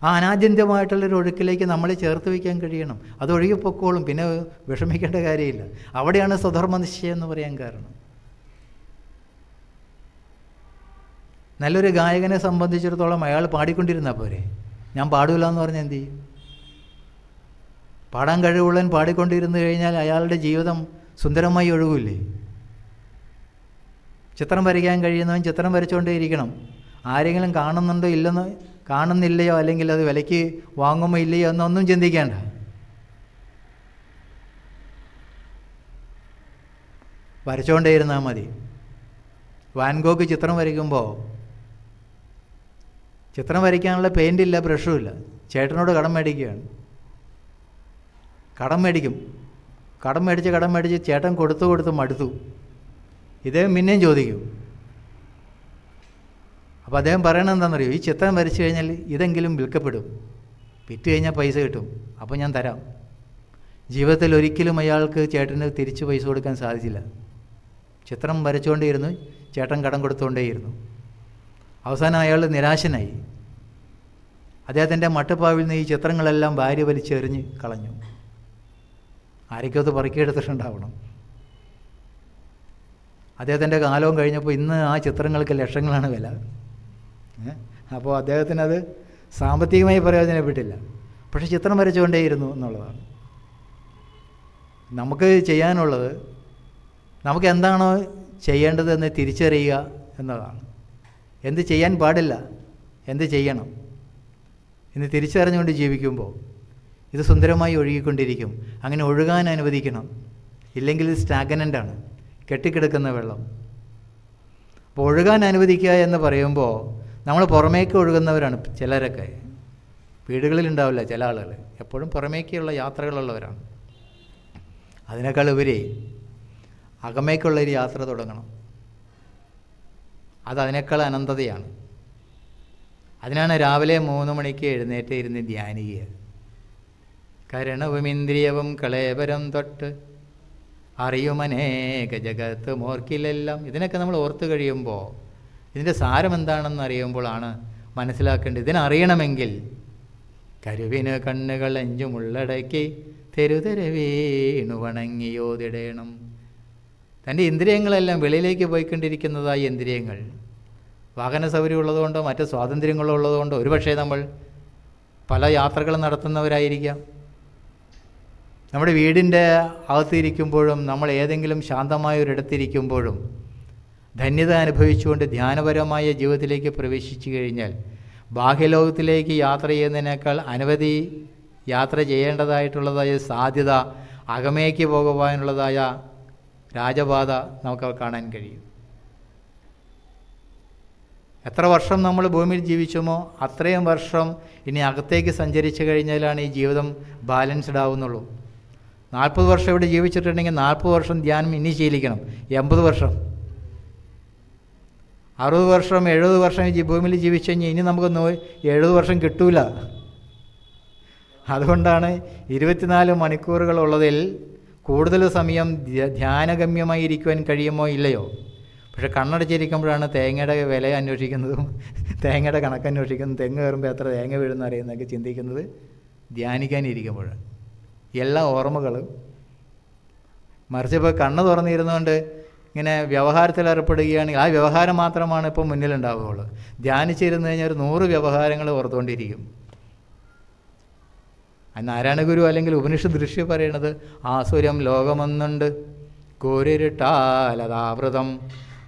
ആ അനാദ്യന്ത്യമായിട്ടുള്ളൊരു ഒഴുക്കിലേക്ക് നമ്മളെ ചേർത്ത് വയ്ക്കാൻ കഴിയണം. അത് ഒഴുകിപ്പൊക്കോളും, പിന്നെ വിഷമിക്കേണ്ട കാര്യമില്ല. അവിടെയാണ് സ്വധർമ്മ നിശ്ചയം എന്ന് പറയാൻ കാരണം. നല്ലൊരു ഗായകനെ സംബന്ധിച്ചിടത്തോളം അയാൾ പാടിക്കൊണ്ടിരുന്നാൽ പോരെ. ഞാൻ പാടില്ല എന്ന് പറഞ്ഞാൽ എന്ത് ചെയ്യും? പാടാൻ കഴിവുള്ളവൻ പാടിക്കൊണ്ടിരുന്നു കഴിഞ്ഞാൽ അയാളുടെ ജീവിതം സുന്ദരമായി ഒഴുകില്ലേ? ചിത്രം വരയ്ക്കാൻ കഴിയുന്നവൻ ചിത്രം വരച്ചുകൊണ്ടേയിരിക്കണം. ആരെങ്കിലും കാണുന്നുണ്ടോ ഇല്ലെന്നോ, കാണുന്നില്ലയോ അല്ലെങ്കിൽ അത് വിലയ്ക്ക് വാങ്ങുമോ ഇല്ലയോ എന്നൊന്നും ചിന്തിക്കേണ്ട. വരച്ചുകൊണ്ടേയിരുന്നാൽ മതി. വാൻഗോക്ക് ചിത്രം വരയ്ക്കുമ്പോൾ ചിത്രം വരയ്ക്കാനുള്ള പെയിൻ്റില്ല, ബ്രഷുമില്ല. ചേട്ടനോട് കടം മേടിക്കുകയാണ്. കടം മേടിച്ച് ചേട്ടൻ കൊടുത്ത് മടുത്തു. ഇദ്ദേഹം പിന്നെയും ചോദിക്കും. അപ്പോൾ അദ്ദേഹം പറയണത് എന്താണെന്നറിയോ? ഈ ചിത്രം വരച്ചു കഴിഞ്ഞാൽ ഇതെങ്കിലും വിൽക്കപ്പെടും, വിറ്റ് കഴിഞ്ഞാൽ പൈസ കിട്ടും, അപ്പോൾ ഞാൻ തരാം. ജീവിതത്തിൽ ഒരിക്കലും അയാൾക്ക് ചേട്ടന് തിരിച്ച് പൈസ കൊടുക്കാൻ സാധിച്ചില്ല. ചിത്രം വരച്ചുകൊണ്ടേയിരുന്നു, ചേട്ടൻ കടം കൊടുത്തുകൊണ്ടേയിരുന്നു. അവസാനം അയാൾ നിരാശനായി. അദ്ദേഹത്തിൻ്റെ മട്ടുപ്പാവിൽ നിന്ന് ഈ ചിത്രങ്ങളെല്ലാം ഭാര്യ വലിച്ചെറിഞ്ഞ് കളഞ്ഞു. ആരൊക്കെ അത് പറക്കിയെടുത്തിട്ടുണ്ടാവണം. അദ്ദേഹത്തിൻ്റെ കാലവും കഴിഞ്ഞപ്പോൾ ഇന്ന് ആ ചിത്രങ്ങൾക്ക് ലക്ഷങ്ങളാണ് വില. അപ്പോൾ അദ്ദേഹത്തിനത് സാമ്പത്തികമായി പ്രയോജനപ്പെട്ടില്ല. പക്ഷേ ചിത്രം വരച്ചുകൊണ്ടേയിരുന്നു എന്നുള്ളതാണ് നമുക്ക് ചെയ്യാനുള്ളത്. നമുക്ക് എന്താണോ ചെയ്യേണ്ടതെന്ന് തിരിച്ചറിയുക എന്നതാണ്. എന്ത് ചെയ്യാൻ പാടില്ല, എന്ത് ചെയ്യണം എന്ന് തിരിച്ചറിഞ്ഞുകൊണ്ട് ജീവിക്കുമ്പോൾ ഇത് സുന്ദരമായി ഒഴുകിക്കൊണ്ടിരിക്കും. അങ്ങനെ ഒഴുകാൻ അനുവദിക്കണം. ഇല്ലെങ്കിൽ ഇത് സ്റ്റാഗ്നൻ്റാണ്, കെട്ടിക്കിടക്കുന്ന വെള്ളം. അപ്പോൾ ഒഴുകാൻ അനുവദിക്കുക എന്ന് പറയുമ്പോൾ നമ്മൾ പുറമേക്ക് ഒഴുകുന്നവരാണ് ചിലരൊക്കെ. വീടുകളിലുണ്ടാവില്ല ചില ആളുകൾ, എപ്പോഴും പുറമേക്കുള്ള യാത്രകളുള്ളവരാണ്. അതിനേക്കാൾ ഉപരി അകമേക്കുള്ളൊരു യാത്ര തുടങ്ങണം. അതിനേക്കാൾ അനന്തതയാണ്. അതിനാണ് രാവിലെ 3 മണിക്ക് എഴുന്നേറ്റ് ഇരുന്ന് ധ്യാനിക്കുക. കരണവും ഇന്ദ്രിയവും കളേബരം തൊട്ട് അറിയുമനേക ജഗത്ത് മോർക്കിലെല്ലാം. ഇതിനൊക്കെ നമ്മൾ ഓർത്ത് കഴിയുമ്പോൾ ഇതിൻ്റെ സാരം എന്താണെന്ന് അറിയുമ്പോഴാണ് മനസ്സിലാക്കേണ്ടത്. ഇതിനറിയണമെങ്കിൽ കരുവിന് കണ്ണുകൾ അഞ്ചുമുള്ളടക്കി തെരുതെര വീണു വണങ്ങിയോതിടേണം. തൻ്റെ ഇന്ദ്രിയങ്ങളെല്ലാം വെളിയിലേക്ക് പോയിക്കൊണ്ടിരിക്കുന്നതായി ഇന്ദ്രിയങ്ങൾ. വാഹന സൗകര്യം ഉള്ളതുകൊണ്ടോ മറ്റ് സ്വാതന്ത്ര്യങ്ങളുള്ളതുകൊണ്ടോ ഒരുപക്ഷെ നമ്മൾ പല യാത്രകളും നടത്തുന്നവരായിരിക്കാം. നമ്മുടെ വീടിൻ്റെ അകത്തിരിക്കുമ്പോഴും നമ്മൾ ഏതെങ്കിലും ശാന്തമായ ഒരിടത്തിരിക്കുമ്പോഴും ധന്യത അനുഭവിച്ചുകൊണ്ട് ധ്യാനപരമായ ജീവിതത്തിലേക്ക് പ്രവേശിച്ചു കഴിഞ്ഞാൽ ബാഹ്യലോകത്തിലേക്ക് യാത്ര ചെയ്യുന്നതിനേക്കാൾ അനവധി യാത്ര ചെയ്യേണ്ടതായിട്ടുള്ളതായ സാധ്യത, അകമേക്ക് പോകുവാനുള്ളതായ രാജപാത നമുക്ക് കാണാൻ കഴിയും. എത്ര വർഷം നമ്മൾ ഭൂമിയിൽ ജീവിച്ചുമോ അത്രയും വർഷം ഇനി അകത്തേക്ക് സഞ്ചരിച്ചു കഴിഞ്ഞാലാണ് ഈ ജീവിതം ബാലൻസ്ഡ് ആവുന്നുള്ളൂ. 40 വർഷം ഇവിടെ ജീവിച്ചിട്ടുണ്ടെങ്കിൽ 40 വർഷം ധ്യാനം ഇനി ശീലിക്കണം. 80 വർഷം, 60 വർഷം, 70 വർഷം ഈ ഭൂമിയിൽ ജീവിച്ചു കഴിഞ്ഞാൽ ഇനി നമുക്ക് 70 വർഷം കിട്ടൂല. അതുകൊണ്ടാണ് 24 മണിക്കൂറുകളുള്ളതിൽ കൂടുതൽ സമയം ധ്യാനഗമ്യമായി ഇരിക്കുവാൻ കഴിയുമോ ഇല്ലയോ. പക്ഷെ കണ്ണടച്ചിരിക്കുമ്പോഴാണ് തേങ്ങയുടെ വില അന്വേഷിക്കുന്നതും തേങ്ങയുടെ കണക്കന്വേഷിക്കുന്നതും തെങ്ങ് കയറുമ്പോൾ എത്ര തേങ്ങ വീഴുന്ന അറിയുന്നതൊക്കെ ചിന്തിക്കുന്നത് ധ്യാനിക്കാനിരിക്കുമ്പോഴാണ്. എല്ലാ ഓർമ്മകളും മറിച്ചിപ്പോൾ കണ്ണ് തുറന്നിരുന്നുകൊണ്ട് ഇങ്ങനെ വ്യവഹാരത്തിൽ ഏർപ്പെടുകയാണെങ്കിൽ ആ വ്യവഹാരം മാത്രമാണ് ഇപ്പോൾ മുന്നിലുണ്ടാവുകയുള്ളൂ. ധ്യാനിച്ചിരുന്നു കഴിഞ്ഞാൽ ഒരു 100 വ്യവഹാരങ്ങൾ ഓർത്തുകൊണ്ടിരിക്കും. നാരായണ ഗുരു അല്ലെങ്കിൽ ഉപനിഷത്ത് ദൃശ്യം പറയണത് ആസുരം ലോകമൊന്നുണ്ട് കൂരിരുട്ടാലതാവൃതം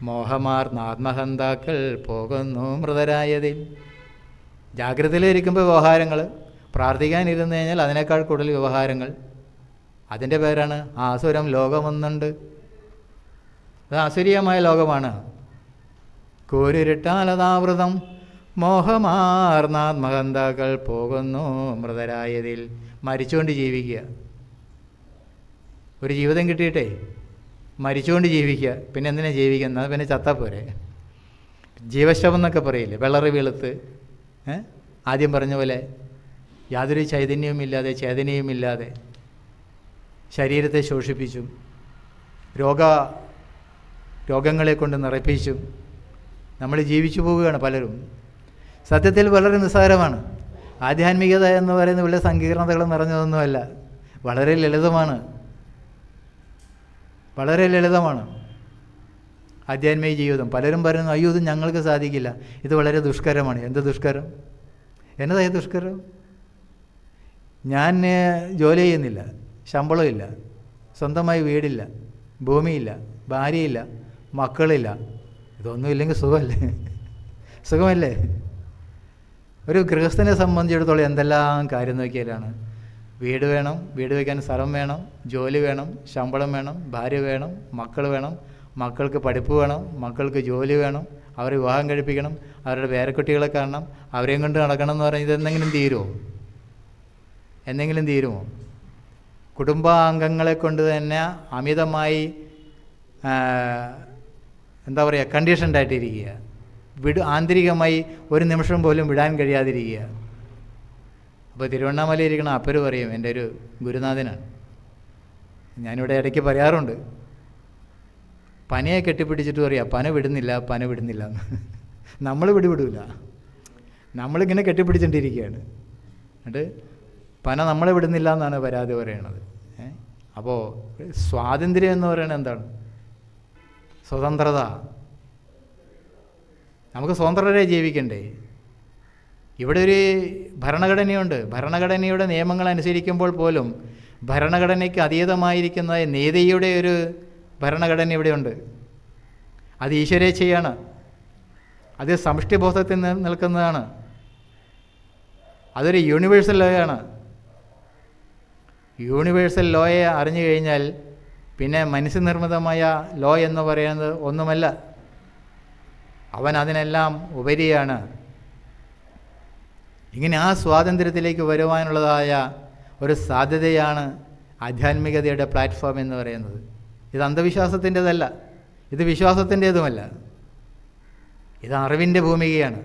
മോഹമാർന്നാത്മഹന്താക്കൾ പോകുന്നു മൃതരായതിൽ. ജാഗ്രതയിലിരിക്കുമ്പോൾ വ്യവഹാരങ്ങൾ, പ്രാർത്ഥിക്കാനിരുന്നു കഴിഞ്ഞാൽ അതിനേക്കാൾ കൂടുതൽ വ്യവഹാരങ്ങൾ. അതിൻ്റെ പേരാണ് ആസുരം ലോകമൊന്നുണ്ട്. അത് ആസുരീയമായ ലോകമാണ്. കൂരിരുട്ടാലതാവൃതം മോഹമാർന്നാത്മഹന്താക്കൾ പോകുന്നു മൃതരായതിൽ. മരിച്ചുകൊണ്ട് ജീവിക്കുക. ഒരു ജീവിതം കിട്ടിയിട്ടേ മരിച്ചുകൊണ്ട് ജീവിക്കുക. പിന്നെ എന്തിനാണ് ജീവിക്കുന്നത്? പിന്നെ ചത്താപ്പോരെ. ജീവശവം എന്നൊക്കെ പറയില്ലേ, വെള്ളറി വെളുത്ത് ആദ്യം പറഞ്ഞ പോലെ യാതൊരു ചൈതന്യവുമില്ലാതെ ചേതനയുമില്ലാതെ ശരീരത്തെ ശോഷിപ്പിച്ചും രോഗങ്ങളെ കൊണ്ട് നിറപ്പിച്ചും നമ്മൾ ജീവിച്ചു പോവുകയാണ് പലരും. സത്യത്തിൽ വളരെ നിസ്സാരമാണ്. ആധ്യാത്മികത എന്ന് പറയുന്നത് വലിയ സങ്കീർണതകൾ നിറഞ്ഞതൊന്നുമല്ല. വളരെ ലളിതമാണ്, വളരെ ലളിതമാണ് ആധ്യാത്മിക ജീവിതം. പലരും പറയുന്നു അയ്യോ ഇത് ഞങ്ങൾക്ക് സാധിക്കില്ല, ഇത് വളരെ ദുഷ്കരമാണ്. എന്ത് ദുഷ്കരം? എന്നതായ ദുഷ്കരം? ഞാൻ ജോലി ചെയ്യുന്നില്ല, ശമ്പളമില്ല, സ്വന്തമായി വീടില്ല, ഭൂമിയില്ല, ഭാര്യയില്ല, മക്കളില്ല, ഇതൊന്നുമില്ലെങ്കിൽ സുഖമല്ലേ? സുഖമല്ലേ? ഒരു ഗൃഹസ്ഥനെ സംബന്ധിച്ചിടത്തോളം എന്തെല്ലാം കാര്യം നോക്കിയാലാണ്. വീട് വേണം, വീട് വയ്ക്കാൻ സ്ഥലം വേണം, ജോലി വേണം, ശമ്പളം വേണം, ഭാര്യ വേണം, മക്കൾ വേണം, മക്കൾക്ക് പഠിപ്പ് വേണം, മക്കൾക്ക് ജോലി വേണം, അവരെ വിവാഹം കഴിപ്പിക്കണം, അവരുടെ പേരക്കുട്ടികളെ കാണണം, അവരെയും കൊണ്ട് നടക്കണം എന്ന് പറഞ്ഞാൽ ഇതെന്തെങ്കിലും തീരുമോ? എന്തെങ്കിലും തീരുമോ? കുടുംബാംഗങ്ങളെ കൊണ്ട് തന്നെ അമിതമായി എന്താ പറയുക, കണ്ടീഷൻഡായിട്ടിരിക്കുക. ആന്തരികമായി ഒരു നിമിഷം പോലും വിടാൻ കഴിയാതിരിക്കുക. അപ്പോൾ തിരുവണ്ണാമലയിൽ ഇരിക്കണ അപ്പര് പറയും, എൻ്റെ ഒരു ഗുരുനാഥനാണ്, ഞാനിവിടെ ഇടയ്ക്ക് പറയാറുണ്ട്, പനയെ കെട്ടിപ്പിടിച്ചിട്ട് പറയാം പന വിടുന്നില്ല, പന വിടുന്നില്ല എന്ന്. നമ്മൾ വിടില്ല, നമ്മളിങ്ങനെ കെട്ടിപ്പിടിച്ചിട്ടിരിക്കുകയാണ്. എന്നിട്ട് പന നമ്മളെ വിടുന്നില്ല എന്നാണ് പരാതി പറയണത്. അപ്പോൾ സ്വാതന്ത്ര്യം എന്ന് പറയുന്നത് എന്താണ്? സ്വതന്ത്രത. നമുക്ക് സ്വതന്ത്രരെ ജീവിക്കണ്ടേ? ഇവിടെ ഒരു ഭരണഘടനയുണ്ട്. ഭരണഘടനയുടെ നിയമങ്ങൾ അനുസരിക്കുമ്പോൾ പോലും ഭരണഘടനയ്ക്ക് അതീതമായിരിക്കുന്ന നീതിയുടെ ഒരു ഭരണഘടന ഇവിടെയുണ്ട്. അത് ഈശ്വരേച്ഛയാണ്, അത് സമഷ്ടിബോധത്തിൽ നിൽക്കുന്നതാണ്, അതൊരു യൂണിവേഴ്സൽ ലോയാണ്. യൂണിവേഴ്സൽ ലോയെ അറിഞ്ഞു കഴിഞ്ഞാൽ പിന്നെ മനുഷ്യനിർമ്മിതമായ ലോ എന്ന് പറയുന്നത് ഒന്നുമല്ല, അവൻ അതിനെല്ലാം ഉപരിയാണ്. ഇങ്ങനെ ആ സ്വാതന്ത്ര്യത്തിലേക്ക് വരുവാനുള്ളതായ ഒരു സാധ്യതയാണ് ആധ്യാത്മികതയുടെ പ്ലാറ്റ്ഫോം എന്ന് പറയുന്നത്. ഇത് അന്ധവിശ്വാസത്തിൻ്റെതല്ല, ഇത് വിശ്വാസത്തിൻ്റേതുമല്ല, ഇത് അറിവിൻ്റെ ഭൂമികയാണ്.